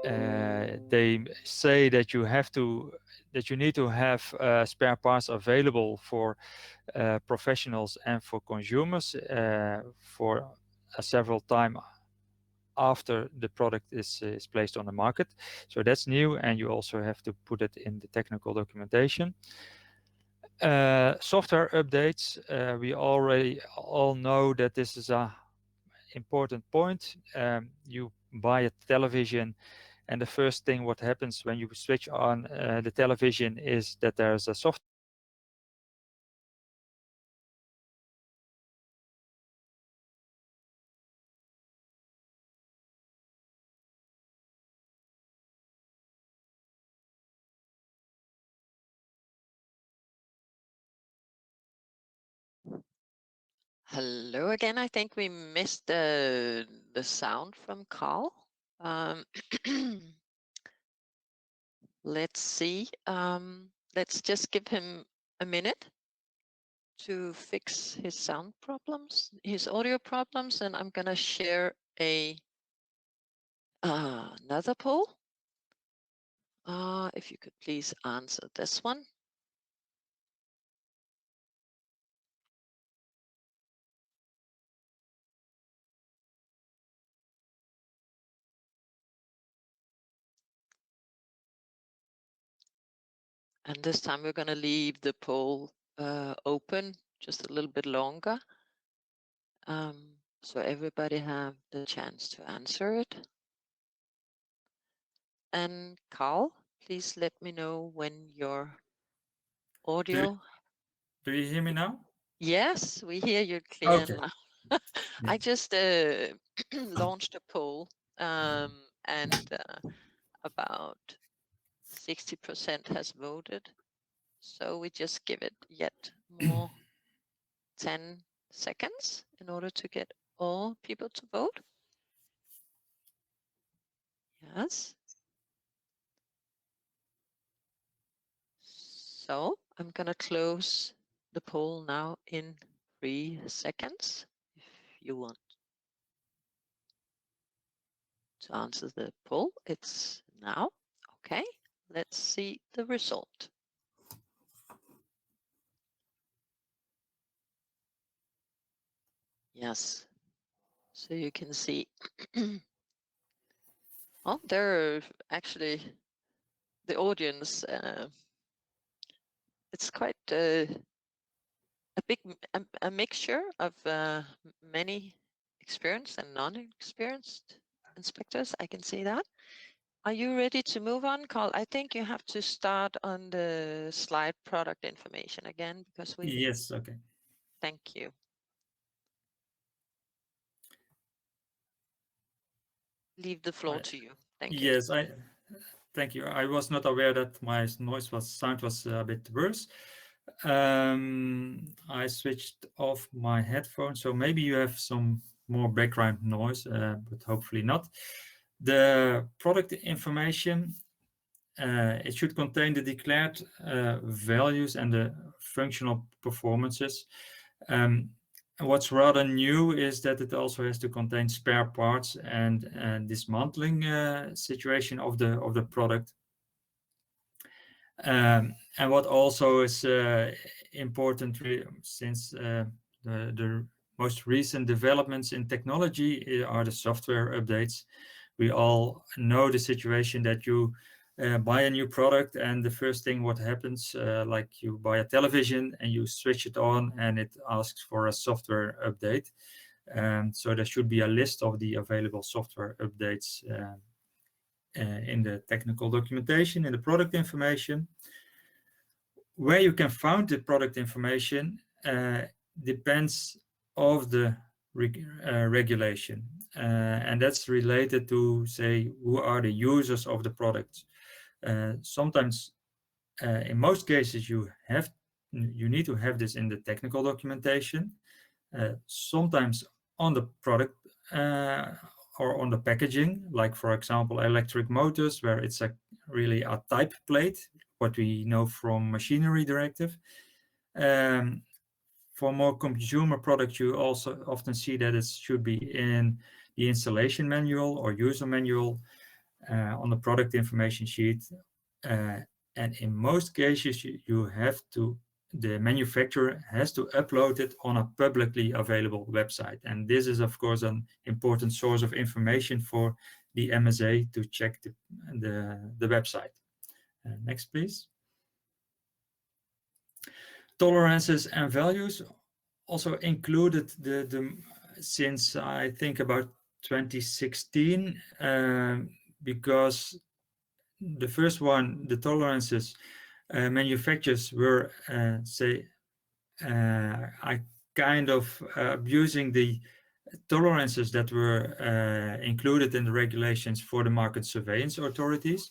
they say that you need to have spare parts available for professionals and for consumers for a several time after the product is placed on the market. So that's new, and you also have to put it in the technical documentation. Software updates, we already all know that this is a important point. You buy a television, and the first thing what happens when you switch on the television is that there's a software. Hello again. I think we missed the sound from Carl. Let's see. Let's just give him a minute to fix his sound problems, his audio problems, and I'm gonna share another poll. If you could please answer this one. And this time we're going to leave the poll open just a little bit longer, so everybody have the chance to answer it. And Carl, please let me know when your audio. Do you hear me now? Yes, we hear you clear Okay. now. I just launched a poll, and about 60% has voted. So we just give it yet more 10 seconds in order to get all people to vote. Yes. So I'm going to close the poll now in 3 seconds. If you want to answer the poll, it's now. Okay, let's see the result. Yes, so you can see. Oh, there are actually the audience. It's quite a big a mixture of many experienced and non-experienced inspectors. I can see that. Are you ready to move on, Carl? I think you have to start on the slide product information again because we. Yes. Okay. Thank you. Leave the floor to you. Thank you. Yes, thank you. I was not aware that my sound was a bit worse. I switched off my headphones, so maybe you have some more background noise, but hopefully not. The product information it should contain the declared values and the functional performances. What's rather new is that it also has to contain spare parts and dismantling situation of the product. And what also is important, since the most recent developments in technology are the software updates. We all know the situation that you buy a new product, and the first thing what happens, like you buy a television and you switch it on and it asks for a software update. So there should be a list of the available software updates in the technical documentation, in the product information. Where you can find the product information depends of the regulation, and that's related to, say, who are the users of the product. Sometimes, in most cases, you need to have this in the technical documentation. Sometimes on the product or on the packaging, like for example electric motors, where it's really a type plate, what we know from machinery directive. For more consumer products, you also often see that it should be in the installation manual or user manual on the product information sheet. And in most cases, the manufacturer has to upload it on a publicly available website. And this is, of course, an important source of information for the MSA to check the website. Next, please. Tolerances and values also included since I think about 2016, because the first one, the tolerances, manufacturers were kind of abusing the tolerances that were included in the regulations for the market surveillance authorities.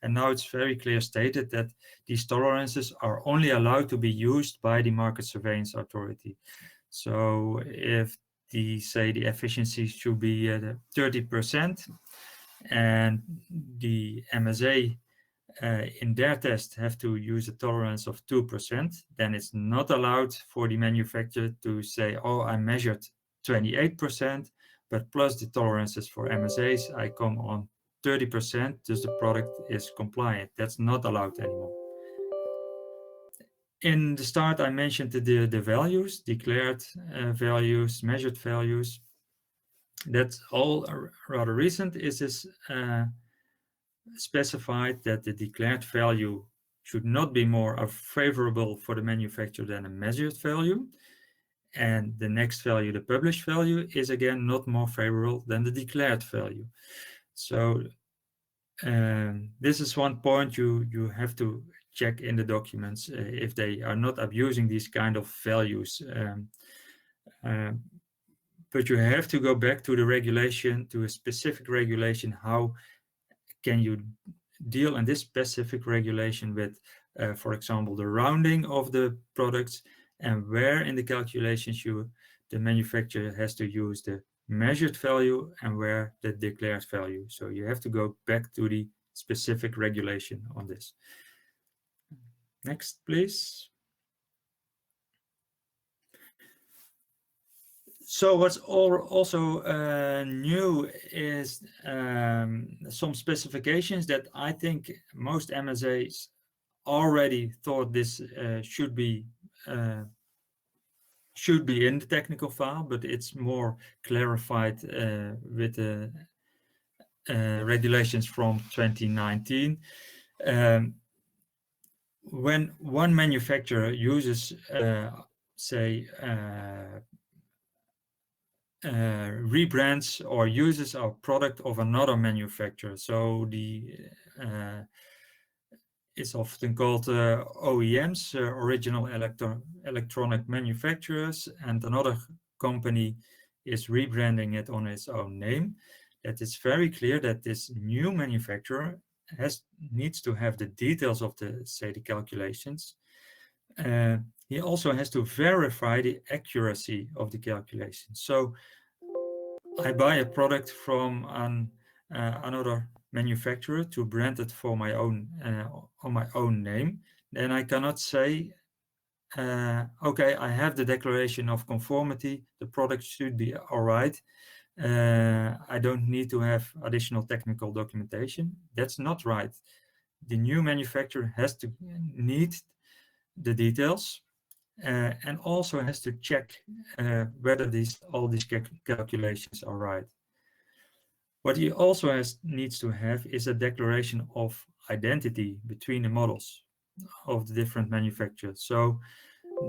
And now it's very clear stated that these tolerances are only allowed to be used by the market surveillance authority. So if the efficiency should be 30%, and the MSA in their test have to use a tolerance of 2%, then it's not allowed for the manufacturer to say, oh, I measured 28%, but plus the tolerances for MSAs, I come on 30%, thus the product is compliant. That's not allowed anymore. In the start, I mentioned the values, declared values, measured values. That's all rather recent. Is this specified that the declared value should not be more favorable for the manufacturer than a measured value. And the next value, the published value, is again not more favorable than the declared value. So this is one point you have to check in the documents if they are not abusing these kind of values. But you have to go back to the regulation, to a specific regulation. How can you deal in this specific regulation with, for example, the rounding of the products, and where in the calculations the manufacturer has to use the measured value and where the declared value. So you have to go back to the specific regulation on this. Next, please. So what's also new is some specifications that I think most MSAs already thought this should be in the technical file, but it's more clarified with the regulations from 2019. When one manufacturer uses, rebrands or uses a product of another manufacturer, so it's often called OEMs, original electronic manufacturers, and another company is rebranding it on its own name, that it's very clear that this new manufacturer needs to have the details of the calculations. He also has to verify the accuracy of the calculation. So I buy a product from another manufacturer to brand it for my own on my own name, then I cannot say, okay, I have the declaration of conformity, the product should be all right. I don't need to have additional technical documentation. That's not right. The new manufacturer has to need the details and also has to check whether all these calculations are right. What he also needs to have is a declaration of identity between the models of the different manufacturers. So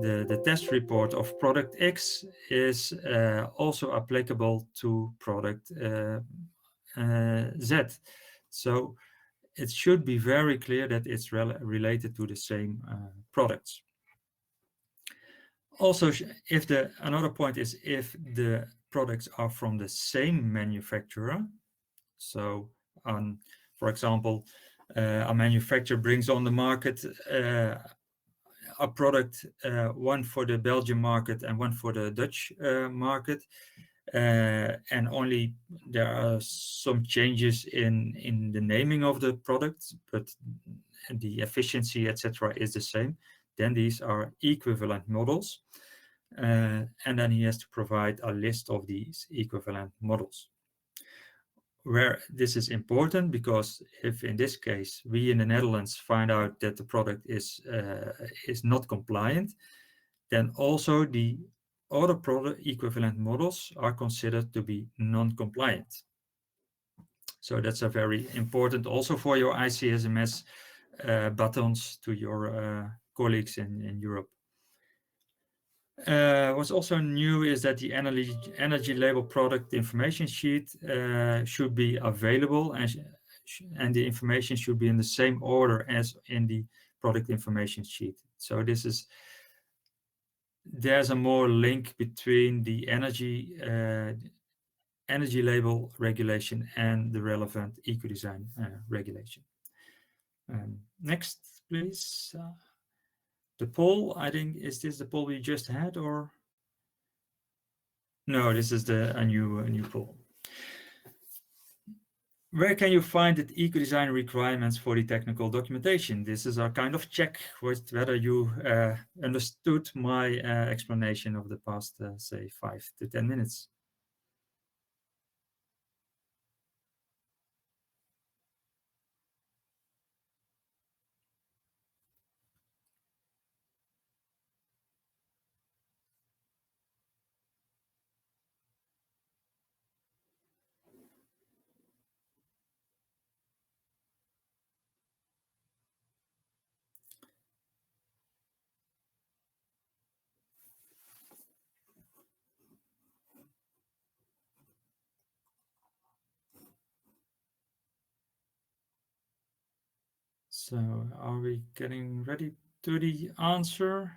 the test report of product X is also applicable to product Z. So it should be very clear that it's related to the same products. Also, another point is if the products are from the same manufacturer. So, for example, a manufacturer brings on the market a product, one for the Belgian market and one for the Dutch market, and only there are some changes in the naming of the product, but the efficiency, etc., is the same. Then these are equivalent models, and then he has to provide a list of these equivalent models. Where this is important, because if in this case we in the Netherlands find out that the product is not compliant, then also the other product equivalent models are considered to be non-compliant. So that's a very important also for your ICSMS buttons to your colleagues in Europe. What's also new is that the energy label product information sheet should be available, and the information should be in the same order as in the product information sheet. So there's a more link between the energy label regulation and the relevant eco-design regulation. Next, please. The poll, I think, is this the poll we just had, or? No, this is a new poll. Where can you find the eco-design requirements for the technical documentation? This is a kind of check with whether you understood my explanation of the past, say, 5 to 10 minutes. So are we getting ready to the answer?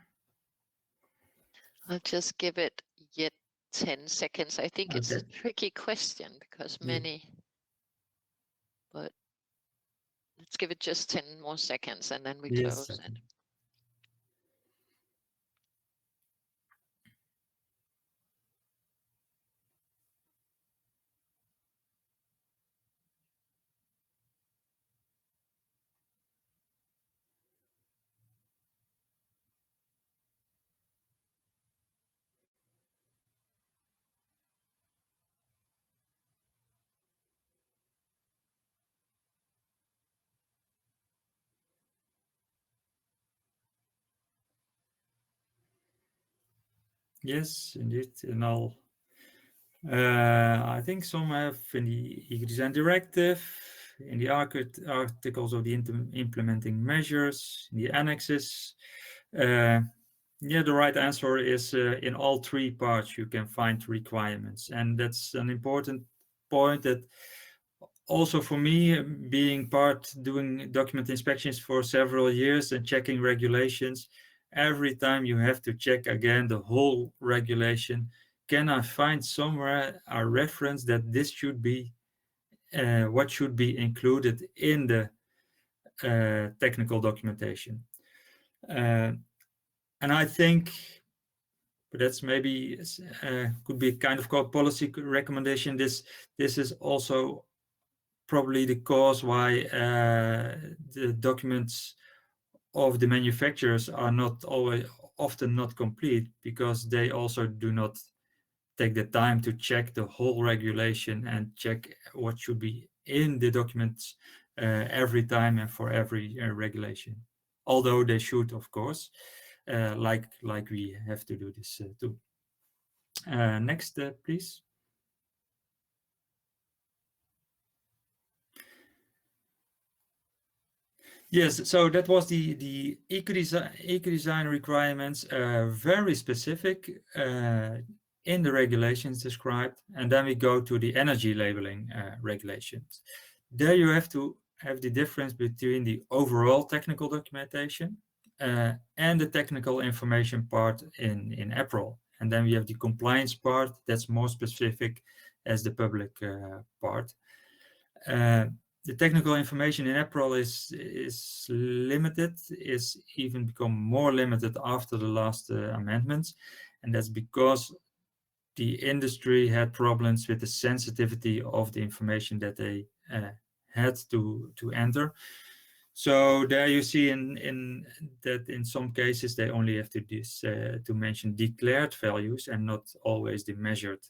I'll just give it yet 10 seconds. I think it's a tricky question because many, but let's give it just 10 more seconds and then we close it. Yes, indeed. And I think some have in the eco-design directive, in the articles of the implementing measures, in the annexes. Yeah, the right answer is in all 3 parts you can find requirements. And that's an important point that also for me, being doing document inspections for several years and checking regulations, every time you have to check again the whole regulation. Can I find somewhere a reference that this should be what should be included in the technical documentation? And I think, but that's maybe could be kind of called policy recommendation. This is also probably the cause why the documents of the manufacturers are not always often not complete, because they also do not take the time to check the whole regulation and check what should be in the documents every time and for every regulation. Although they should, of course, like we have to do this too. Next, please. Yes, so that was the eco-design requirements, very specific in the regulations described, and then we go to the energy labeling regulations. There you have to have the difference between the overall technical documentation and the technical information part in EEPLIANT. And then we have the compliance part that's more specific as the public part. The technical information in EEPLIANT is limited, is even become more limited after the last amendments. And that's because the industry had problems with the sensitivity of the information that they had to enter. So there you see in that in some cases they only have to mention declared values and not always the measured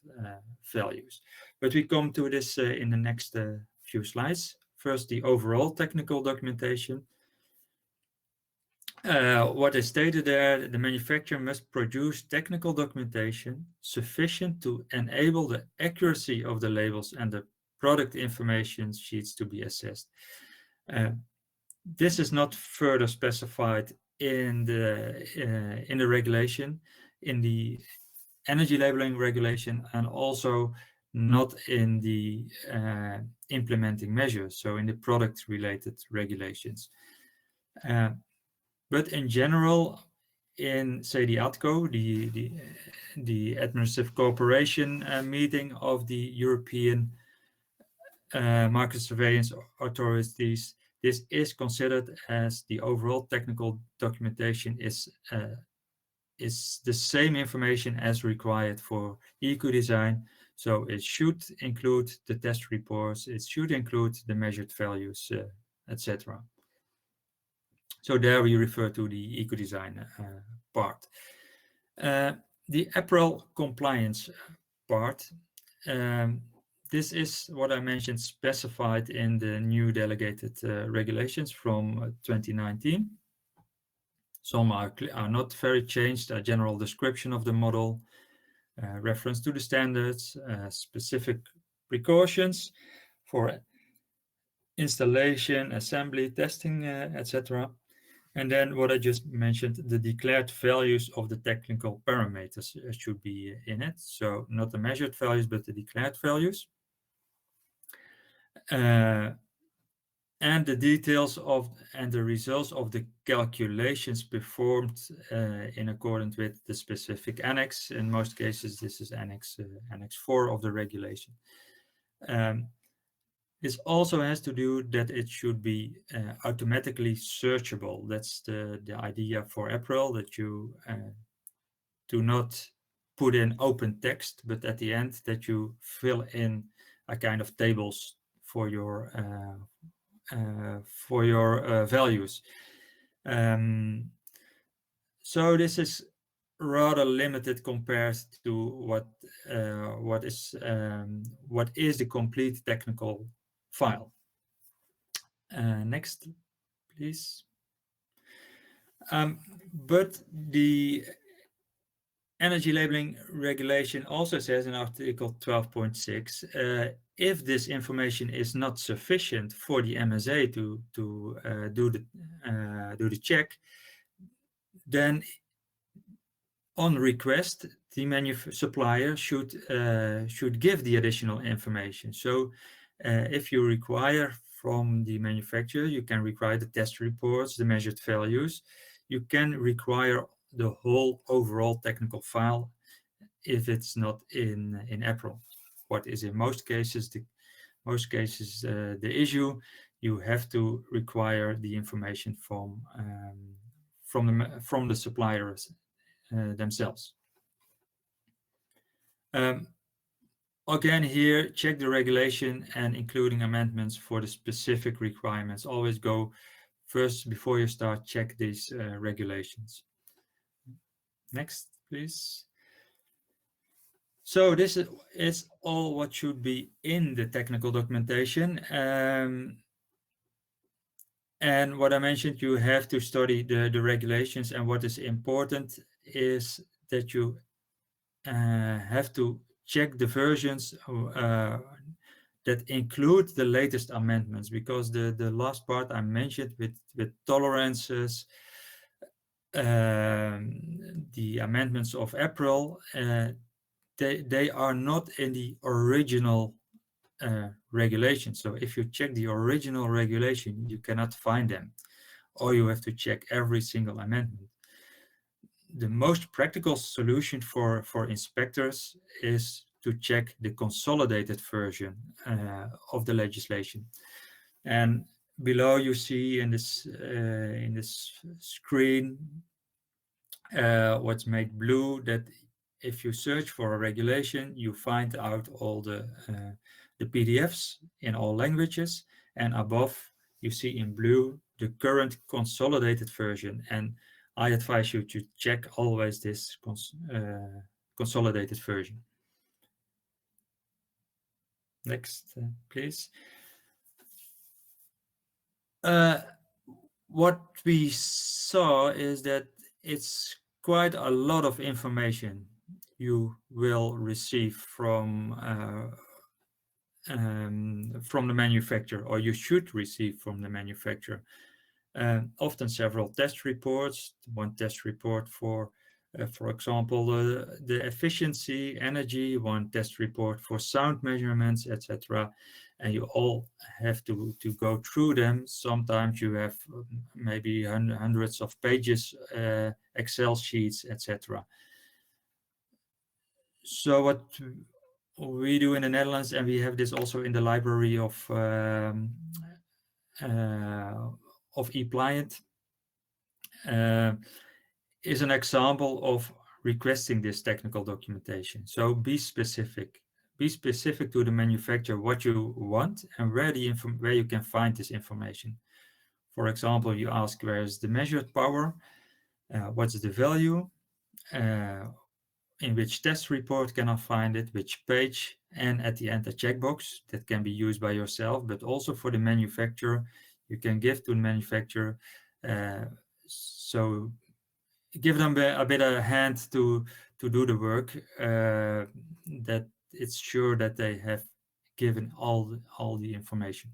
values. But we come to this in the next few slides. First, the overall technical documentation. What is stated there, the manufacturer must produce technical documentation sufficient to enable the accuracy of the labels and the product information sheets to be assessed. This is not further specified in the regulation, in the energy labeling regulation, and also not in the implementing measures, so in the product related regulations. But in general, in say the ADCO, the Administrative Cooperation meeting of the European market surveillance authorities, this is considered as the overall technical documentation is the same information as required for eco-design. So it should include the test reports, it should include the measured values, etc. So there we refer to the eco-design part. The EEPLIANT compliance part, this is what I mentioned specified in the new delegated regulations from 2019. Some are not very changed, a general description of the model, reference to the standards, specific precautions for installation, assembly, testing, etc. And then what I just mentioned, the declared values of the technical parameters should be in it. So not the measured values, but the declared values. And the details of and the results of the calculations performed in accordance with the specific annex. In most cases, this is Annex 4 of the regulation. This also has to do that it should be automatically searchable. That's the idea for EEPLIANT, that you do not put in open text, but at the end that you fill in a kind of tables for your values. So this is rather limited compared to what is the complete technical file. Next, please. But the energy labeling regulation also says in Article 12.6, if this information is not sufficient for the MSA to do the check, then on request, the supplier should give the additional information. So if you require from the manufacturer, you can require the test reports, the measured values. You can require the whole overall technical file if it's not in EEPLIANT. What is in most cases the issue, you have to require the information from the suppliers themselves. Again, here, check the regulation and including amendments for the specific requirements. Always go first, before you start, check these regulations. Next, please. So this is all what should be in the technical documentation. And what I mentioned, you have to study the regulations, and what is important is that you have to check the versions that include the latest amendments, because the last part I mentioned with tolerances, the amendments of April, they are not in the original regulation. So if you check the original regulation, you cannot find them, or you have to check every single amendment. The most practical solution for inspectors is to check the consolidated version of the legislation. And below you see in this screen what's made blue, that if you search for a regulation, you find out all the PDFs in all languages, and above you see in blue the current consolidated version. And I advise you to check always this consolidated version. Next, please. What we saw is that it's quite a lot of information you will receive from the manufacturer, or you should receive from the manufacturer. Often several test reports, one test report for example, the efficiency, energy, one test report for sound measurements, etc. And you all have to go through them. Sometimes you have maybe hundreds of pages, Excel sheets, etc. So what we do in the Netherlands, and we have this also in the library of EEPLIANT, is an example of requesting this technical documentation. So be specific. Be specific to the manufacturer what you want and where you can find this information. For example, you ask, where is the measured power? What's the value? In which test report can I find it? Which page? And at the end, a checkbox that can be used by yourself, but also for the manufacturer. You can give to the manufacturer. So give them a bit of a hand to do the work, that it's sure that they have given all the information.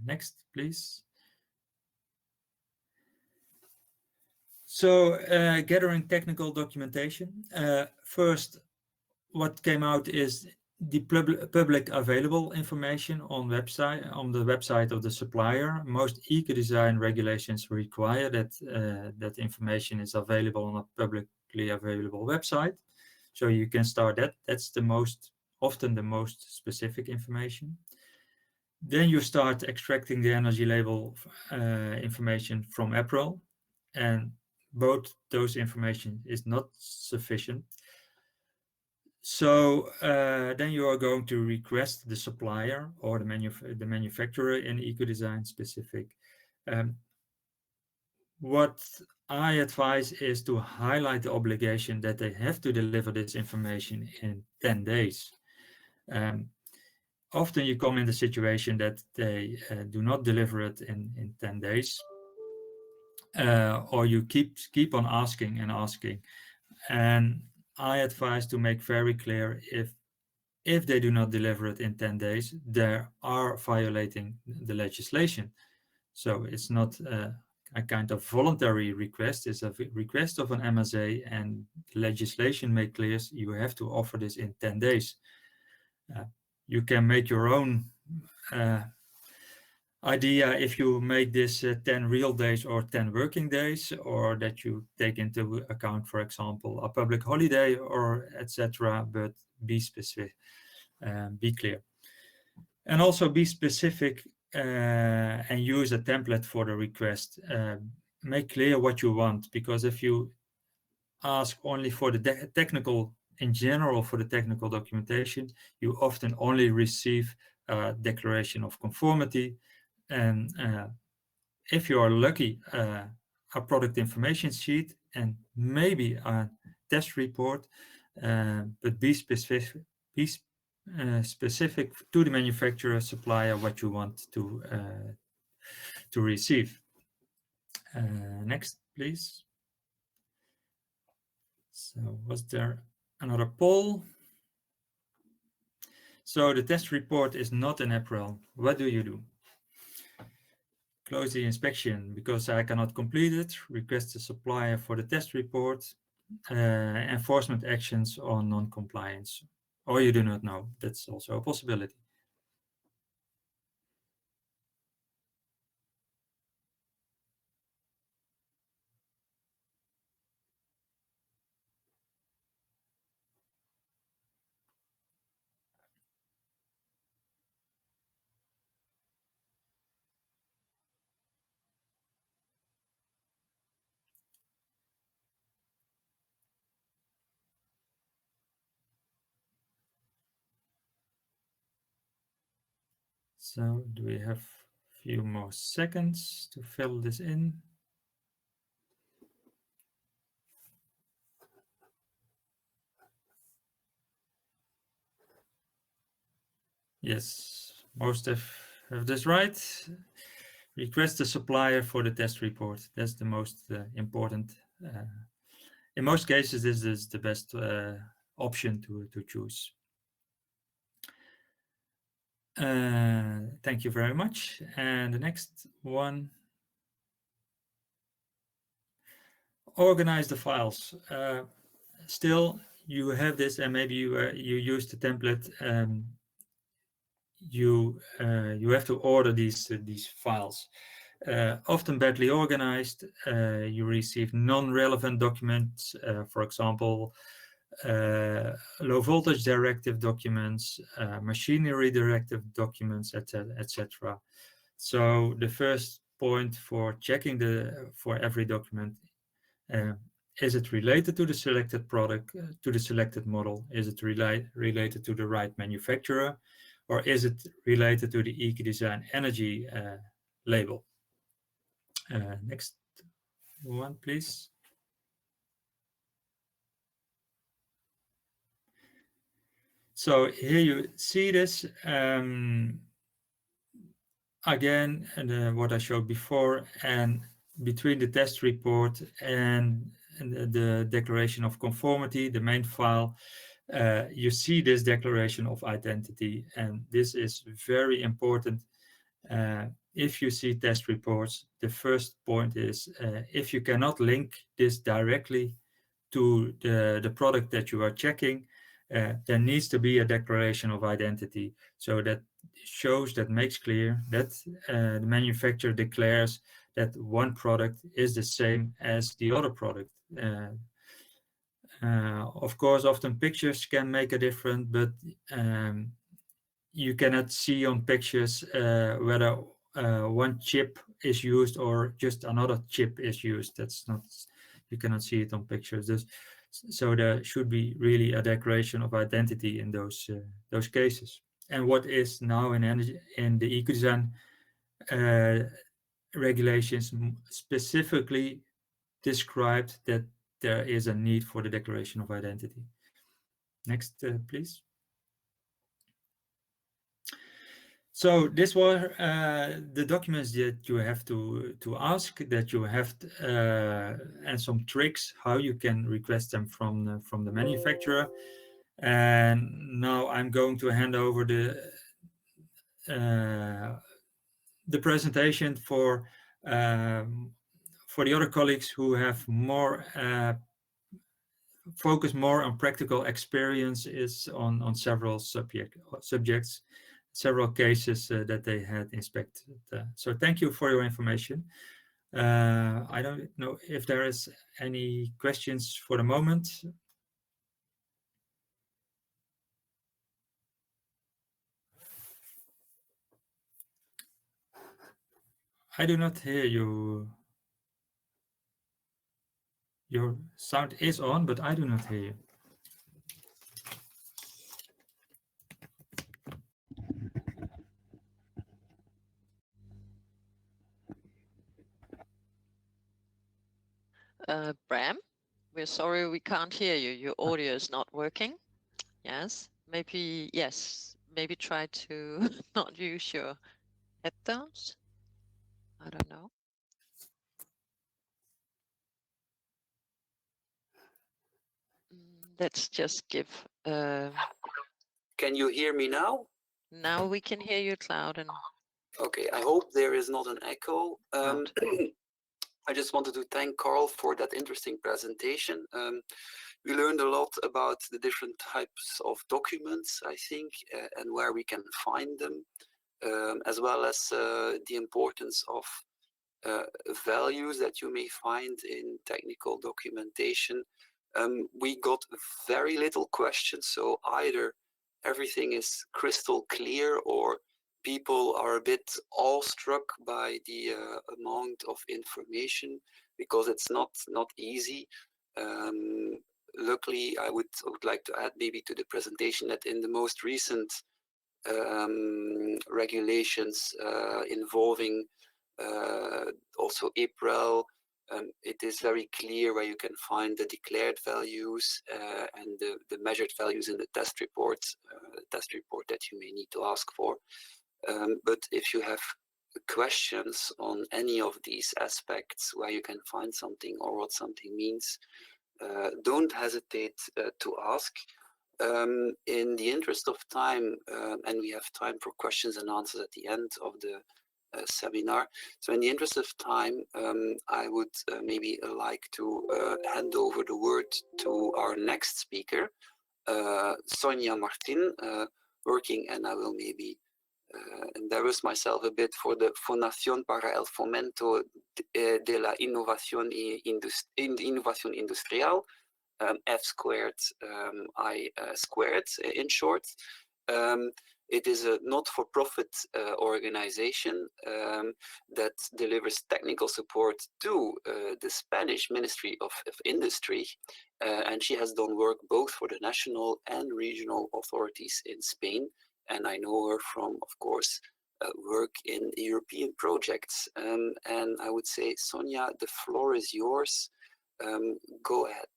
Next, please. So gathering technical documentation. First, what came out is the public available information on the website of the supplier. Most eco-design regulations require that that information is available on a publicly available website. So you can start that. That's often the most specific information. Then you start extracting the energy label information from April, and both those information is not sufficient. So then you are going to request the supplier or the manufacturer in eco-design specific. What I advise is to highlight the obligation that they have to deliver this information in 10 days. Often you come in the situation that they do not deliver it in 10 days, or you keep on asking and asking. And I advise to make very clear, if they do not deliver it in 10 days, they are violating the legislation. So it's not a kind of voluntary request, it's a request of an MSA, and legislation makes clear you have to offer this in 10 days. You can make your own idea if you make this 10 real days or 10 working days, or that you take into account, for example, a public holiday or etc. But be specific, be clear, and also be specific and use a template for the request. Make clear what you want, because if you ask only for the technical in general for the technical documentation, you often only receive a declaration of conformity, and if you are lucky, a product information sheet and maybe a test report, but be specific to the manufacturer supplier what you want to receive. Next, please. So was there another poll? So the test report is not an EEPLIANT. What do you do? Close the inspection because I cannot complete it. Request the supplier for the test report. Enforcement actions on non-compliance. Or you do not know. That's also a possibility. So do we have a few more seconds to fill this in? Yes, most have this right. Request the supplier for the test report. That's the most important. In most cases, this is the best option to choose. Thank you very much. And the next one, organize the files. Still, you have this, and maybe you use the template. You have to order these files. Often badly organized. You receive non-relevant documents, for example, low voltage directive documents, machinery directive documents, etc. So the first point for checking for every document, is it related to the selected product, to the selected model? Is it related to the right manufacturer? Or is it related to the Ecodesign Energy label? Next one, please. So here you see this again, what I showed before, and between the test report and the declaration of conformity, the main file, you see this declaration of identity, and this is very important. If you see test reports, the first point is if you cannot link this directly to the product that you are checking, there needs to be a declaration of identity. So that shows, that makes clear that the manufacturer declares that one product is the same as the other product. Of course, often pictures can make a difference, but you cannot see on pictures whether one chip is used or just another chip is used. That's not, you cannot see it on pictures. So there should be really a declaration of identity in those cases. And what is now in the Ecodesign regulations specifically described that there is a need for the declaration of identity. Next, please. So this were the documents that you have to ask, that you have, and some tricks how you can request them from the manufacturer. And now I'm going to hand over the presentation for the other colleagues who have more focus more on practical experiences on several subjects, several cases that they had inspected. So thank you for your information. I don't know if there is any questions for the moment. I do not hear you. Your sound is on, but I do not hear you. Bram, we're sorry we can't hear you. Your audio is not working. Yes, maybe try to not use your headphones. I don't know. Let's just give. Can you hear me now? Now we can hear you loud and. Okay, I hope there is not an echo. Out. I just wanted to thank Carl for that interesting presentation. We learned a lot about the different types of documents, I think, and where we can find them, as well as the importance of values that you may find in technical documentation. We got very little questions, so either everything is crystal clear or people are a bit awestruck by the amount of information, because it's not easy. Luckily, I would like to add maybe to the presentation that in the most recent regulations involving also April, it is very clear where you can find the declared values and the measured values in the test report that you may need to ask for. But if you have questions on any of these aspects where you can find something or what something means, don't hesitate to ask. In the interest of time, and we have time for questions and answers at the end of the seminar. So in the interest of time, I would maybe like to hand over the word to our next speaker, Sonia Martin, working, and I will maybe embarrass myself a bit, for the Fundación para el Fomento de la Innovación Industrial, F squared, I squared in short. It is a not-for-profit organization that delivers technical support to the Spanish Ministry of Industry, and she has done work both for the national and regional authorities in Spain, and I know her from, of course, work in European projects. And I would say, Sonia, the floor is yours. Go ahead.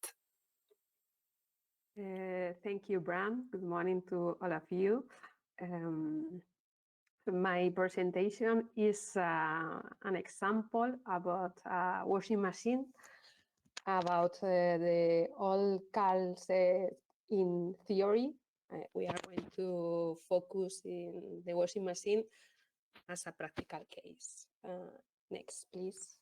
Thank you, Bram. Good morning to all of you. My presentation is an example about a washing machine, about the all calls in theory. We are going to focus in the washing machine as a practical case. Next, please.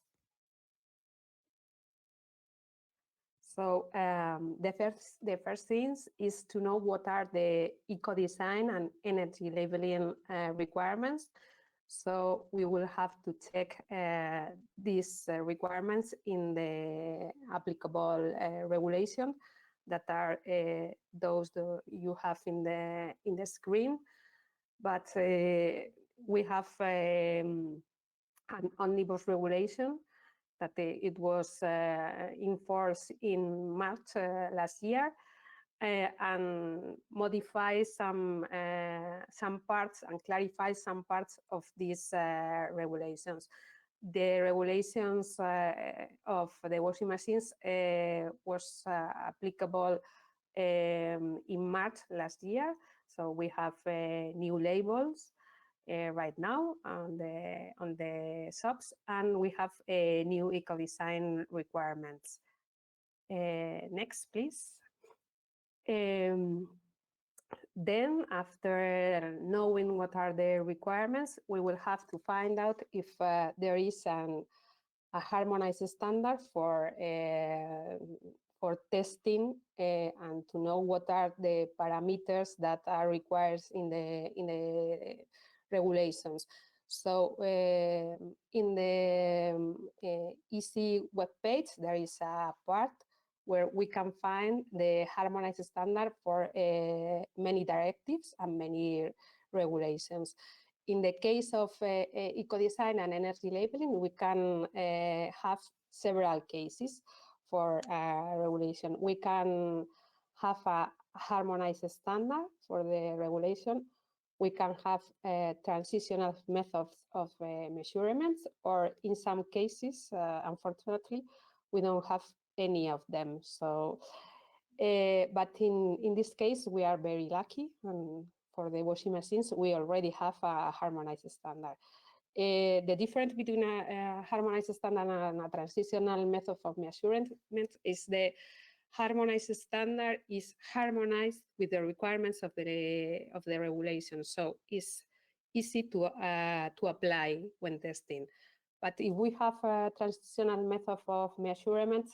So the first thing is to know what are the eco-design and energy labeling requirements. So we will have to check these requirements in the applicable regulation that are those you have in the screen. But we have an omnibus regulation that it was in force in March last year, and modify some parts and clarify some parts of these regulations. The regulations of the washing machines was applicable in March last year, so we have new labels right now on the shops, and we have a new eco-design requirements. Next, please. Then, after knowing what are the requirements, we will have to find out if there is a harmonized standard for testing and to know what are the parameters that are required in the regulations. So in the EC webpage, there is a part where we can find the harmonized standard for many directives and many regulations. In the case of eco-design and energy labeling, we can have several cases for regulation. We can have a harmonized standard for the regulation. We can have transitional methods of measurements, or in some cases, unfortunately, we don't have any of them. So, but in this case, we are very lucky, and for the washing machines, we already have a harmonized standard. The difference between a harmonized standard and a transitional method of measurement is the harmonized standard is harmonized with the requirements of the regulation, so it's easy to apply when testing. But if we have a transitional method of measurement,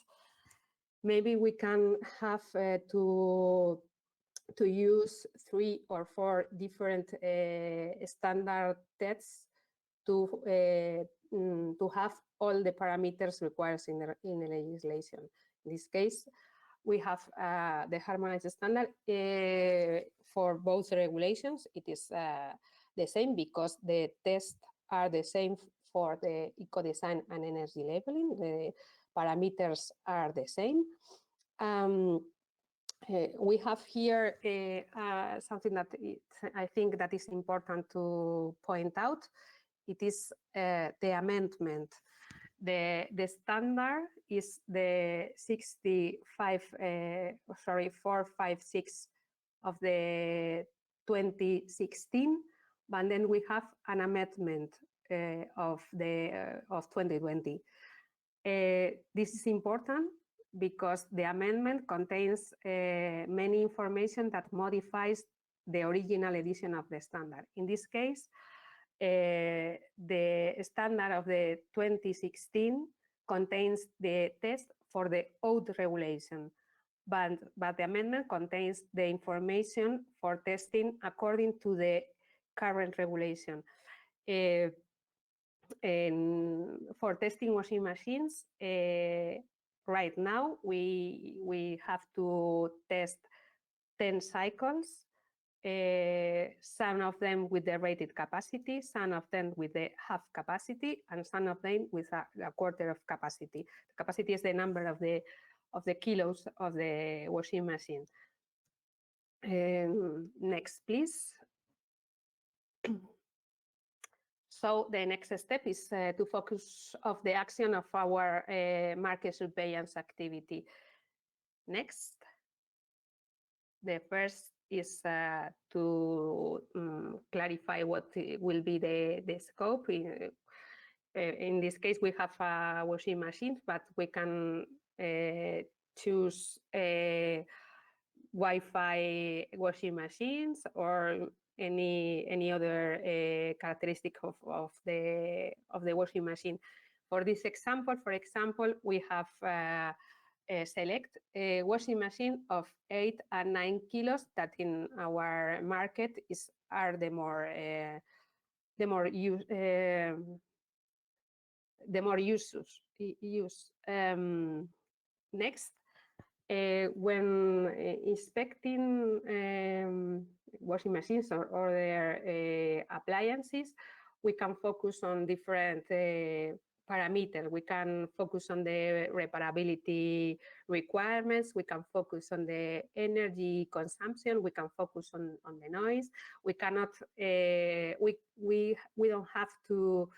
maybe we can have to use 3 or 4 different standard tests to have all the parameters required in the legislation. In this case, we have the harmonized standard for both regulations. It is the same because the tests are the same for the eco-design and energy labeling. The parameters are the same. We have here something that I think that is important to point out. It is the amendment. The standard is the 456 of the 2016, but then we have an amendment of 2020. This is important because the amendment contains many information that modifies the original edition of the standard. In this case, the standard of the 2016 contains the test for the old regulation, but the amendment contains the information for testing according to the current regulation. For testing washing machines, right now we have to test 10 cycles. Some of them with the rated capacity, some of them with the half capacity, and some of them with a quarter of capacity. The capacity is the number of the kilos of the washing machine. Next, please. So the next step is to focus of the action of our market surveillance activity. Next. The first is to clarify what will be the scope. In this case, we have washing machines, but we can choose Wi-Fi washing machines or any other characteristic of the washing machine. For this example, for example, we have select a washing machine of 8 and 9 kilos that in our market are the more used. Next, when inspecting washing machines or their appliances, we can focus on different parameter. We can focus on the reparability requirements. We can focus on the energy consumption. We can focus on the noise. We cannot. We don't have to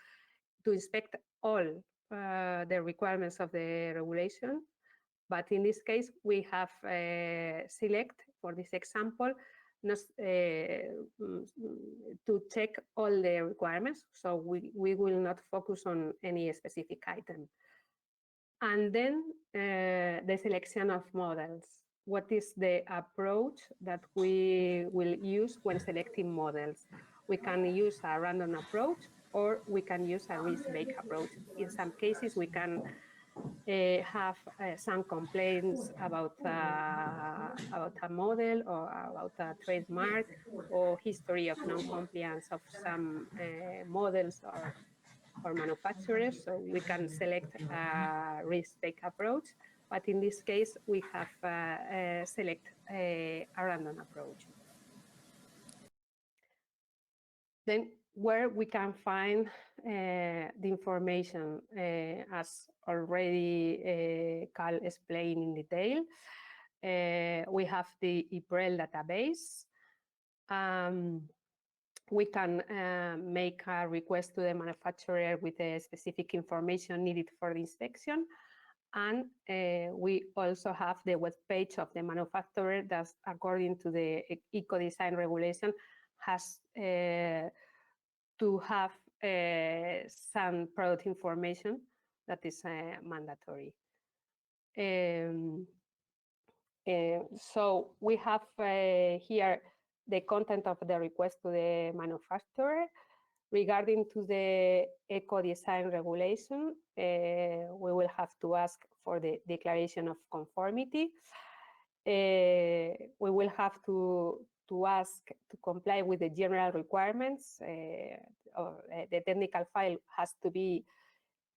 inspect all the requirements of the regulation. But in this case, we have select for this example to check all the requirements, so we will not focus on any specific item. And then the selection of models. What is the approach that we will use when selecting models? We can use a random approach or we can use a risk-based approach. In some cases, we can have some complaints about a model or about a trademark or history of non-compliance of some models or manufacturers. So we can select a risk-based approach, but in this case we have select a random approach. Then where we can find the information, as already Carl explained in detail, we have the EEPLIANT database. We can make a request to the manufacturer with the specific information needed for the inspection. And we also have the web page of the manufacturer that, according to the eco-design regulation, has to have some product information that is mandatory. So we have here the content of the request to the manufacturer. Regarding to the eco-design regulation, we will have to ask for the declaration of conformity. We will have to ask to comply with the general requirements. The technical file has to be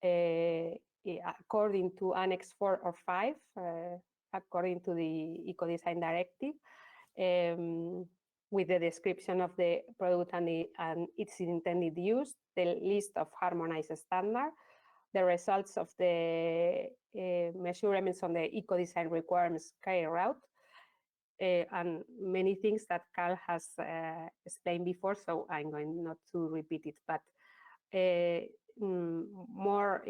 according to Annex 4 or 5, according to the Eco-Design Directive, with the description of the product and its intended use, the list of harmonized standards, the results of the measurements on the eco-design requirements carried out, and many things that Carl has explained before, so I'm going not to repeat it. But in more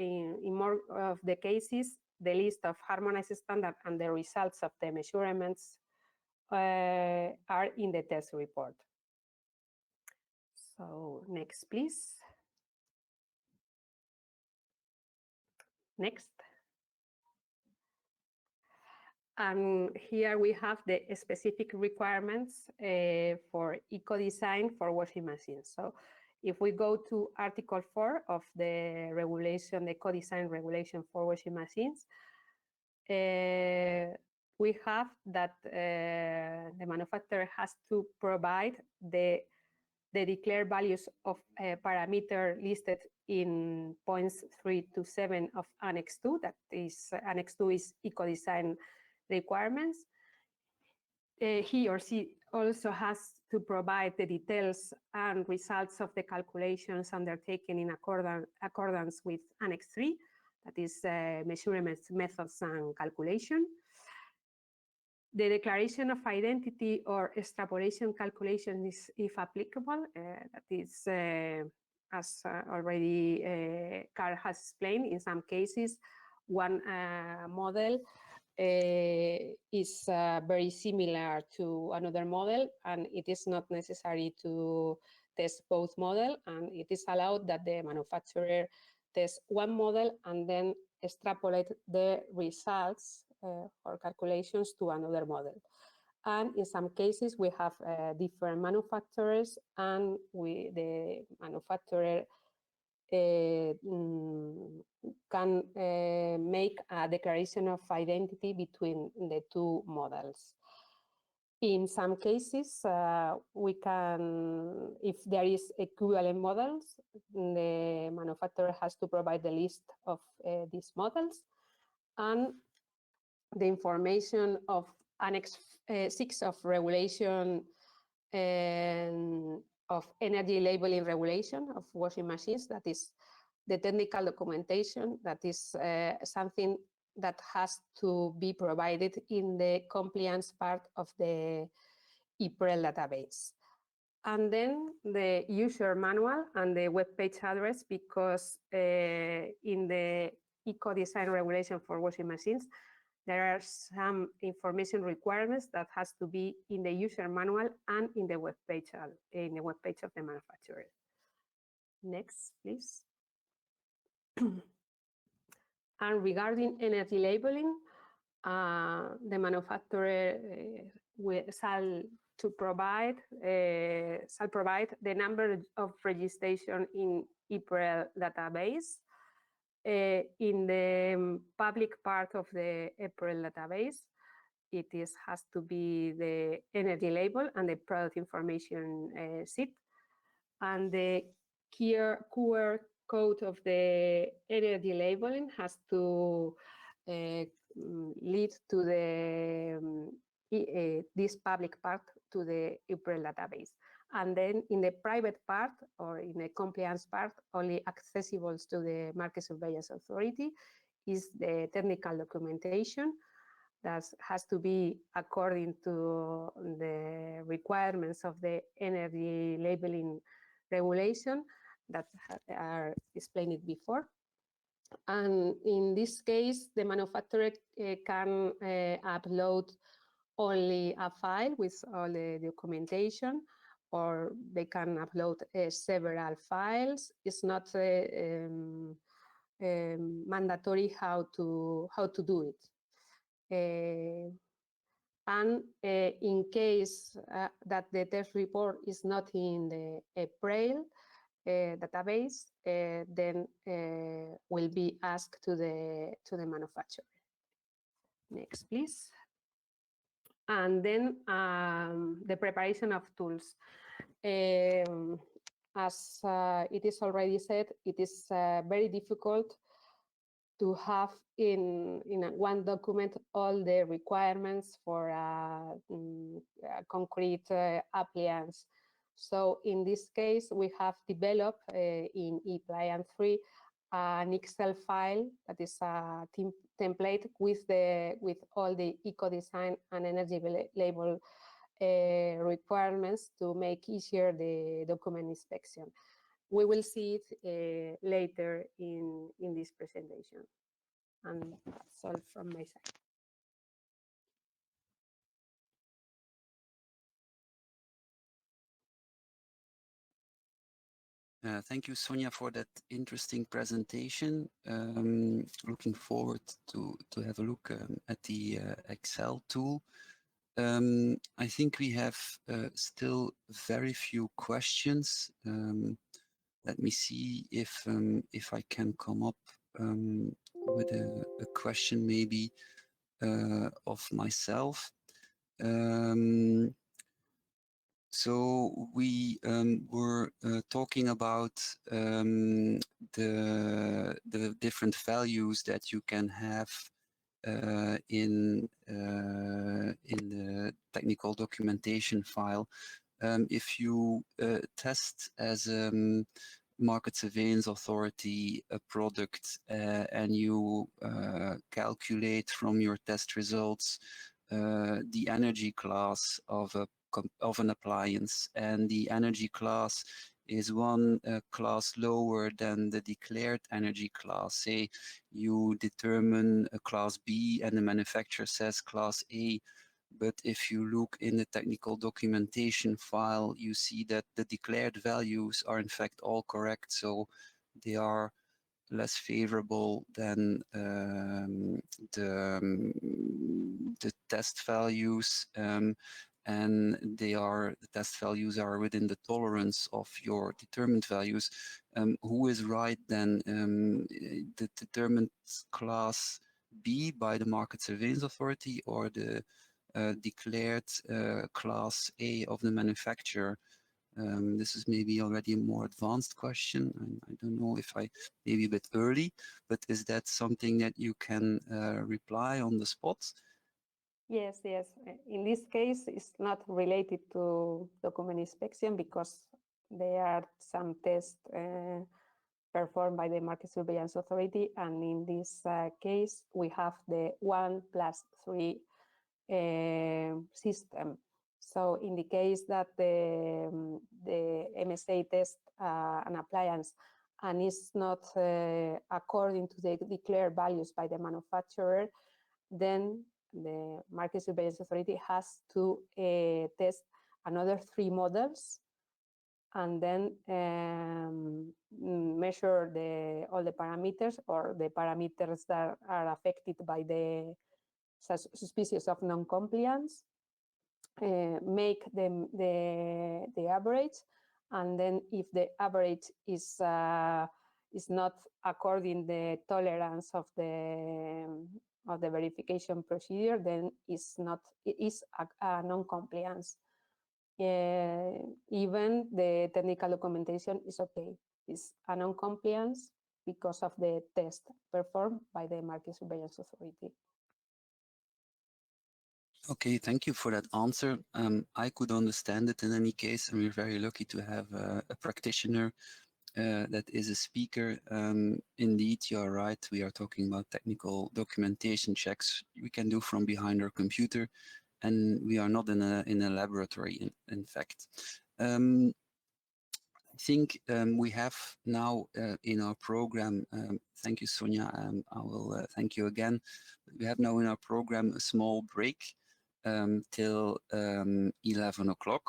of the cases, the list of harmonized standards and the results of the measurements are in the test report. So next, please. Next. And here we have the specific requirements for eco-design for washing machines. So if we go to Article 4 of the regulation, the eco-design regulation for washing machines, we have that the manufacturer has to provide the declared values of parameter listed in points 3 to 7 of Annex 2. That is, Annex 2 is eco-design requirements. He or she also has to provide the details and results of the calculations undertaken in accordance with Annex 3, that is measurements, methods, and calculation. The declaration of identity or extrapolation calculation is, if applicable, that is, as already Carl has explained, in some cases, one model is very similar to another model, and it is not necessary to test both models, and it is allowed that the manufacturer test one model and then extrapolate the results or calculations to another model. And in some cases, we have different manufacturers, and the manufacturer can make a declaration of identity between the two models. In some cases, we can, if there is equivalent models, the manufacturer has to provide the list of these models, and the information of Annex 6 of regulation of energy labeling regulation of washing machines, that is the technical documentation, that is something that has to be provided in the compliance part of the EEPLIANT database. And then the user manual and the web page address, because in the eco-design regulation for washing machines, there are some information requirements that has to be in the user manual and in the web page of the manufacturer. Next, please. And regarding energy labeling, the manufacturer shall provide the number of registration in EEPLIANT database. In the public part of the EEPLIANT database, it has to be the energy label and the product information sheet, and the QR code of the energy labeling has to lead to the this public part to the EEPLIANT database. And then in the private part or in the compliance part, only accessible to the Market Surveillance Authority is the technical documentation that has to be according to the requirements of the energy labeling regulation that are explained before. And in this case, the manufacturer can upload only a file with all the documentation, or they can upload several files. It's not mandatory how to do it. And in case that the test report is not in the EEPLIANT database, then will be asked to the manufacturer. Next, please. And then the preparation of tools. As it is already said, it is very difficult to have in one document all the requirements for concrete appliance. So in this case, we have developed in EEPLIANT3 an Excel file that is a template with all the eco-design and energy label requirements to make easier the document inspection. We will see it later in this presentation. And that's all from my side. Thank you, Sonia, for that interesting presentation. Looking forward to have a look at the Excel tool. I think we have still very few questions. Let me see if I can come up with a question maybe of myself. So we were talking about the different values that you can have in the technical documentation file. If you test as a market surveillance authority a product and you calculate from your test results the energy class of an appliance, and the energy class is one class lower than the declared energy class. Say you determine a class B and the manufacturer says class A, but if you look in the technical documentation file, you see that the declared values are in fact all correct, so they are less favorable than the test values, and the test values are within the tolerance of your determined values. Who is right then? The determined class B by the Market Surveillance Authority, or the declared class A of the manufacturer? This is maybe already a more advanced question. I don't know if I maybe a bit early, but is that something that you can reply on the spot? Yes. In this case, it's not related to document inspection because there are some tests performed by the Market Surveillance Authority, and in this case, we have the 1+3 system. So in the case that the MSA test an appliance and is not according to the declared values by the manufacturer, then the Market Surveillance Authority has to test another 3 models and then measure all the parameters, or the parameters that are affected by the suspicious of non-compliance, make the average, and then if the average is not according the tolerance of the verification procedure, then it is a non-compliance. Even the technical documentation is okay. It's a non-compliance because of the test performed by the Market Surveillance Authority. Okay, thank you for that answer. I could understand it in any case, and we're very lucky to have a practitioner that is a speaker. Indeed, you're right. We are talking about technical documentation checks we can do from behind our computer, and we are not in a laboratory, in fact. I think we have now in our program, thank you, Sonia, I will thank you again. We have now in our program a small break till 11 o'clock.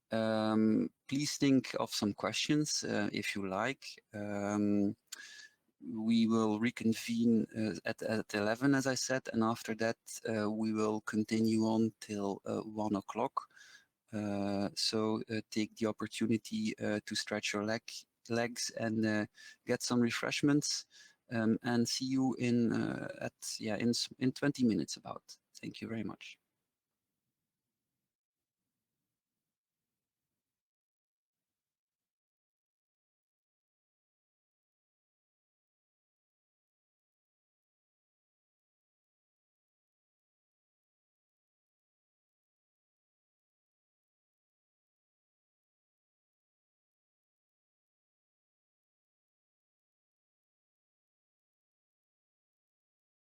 Please think of some questions if you like. We will reconvene at 11, as I said, and after that we will continue on till 1 o'clock. So take the opportunity to stretch your legs and get some refreshments, and see you in 20 minutes about. Thank you very much.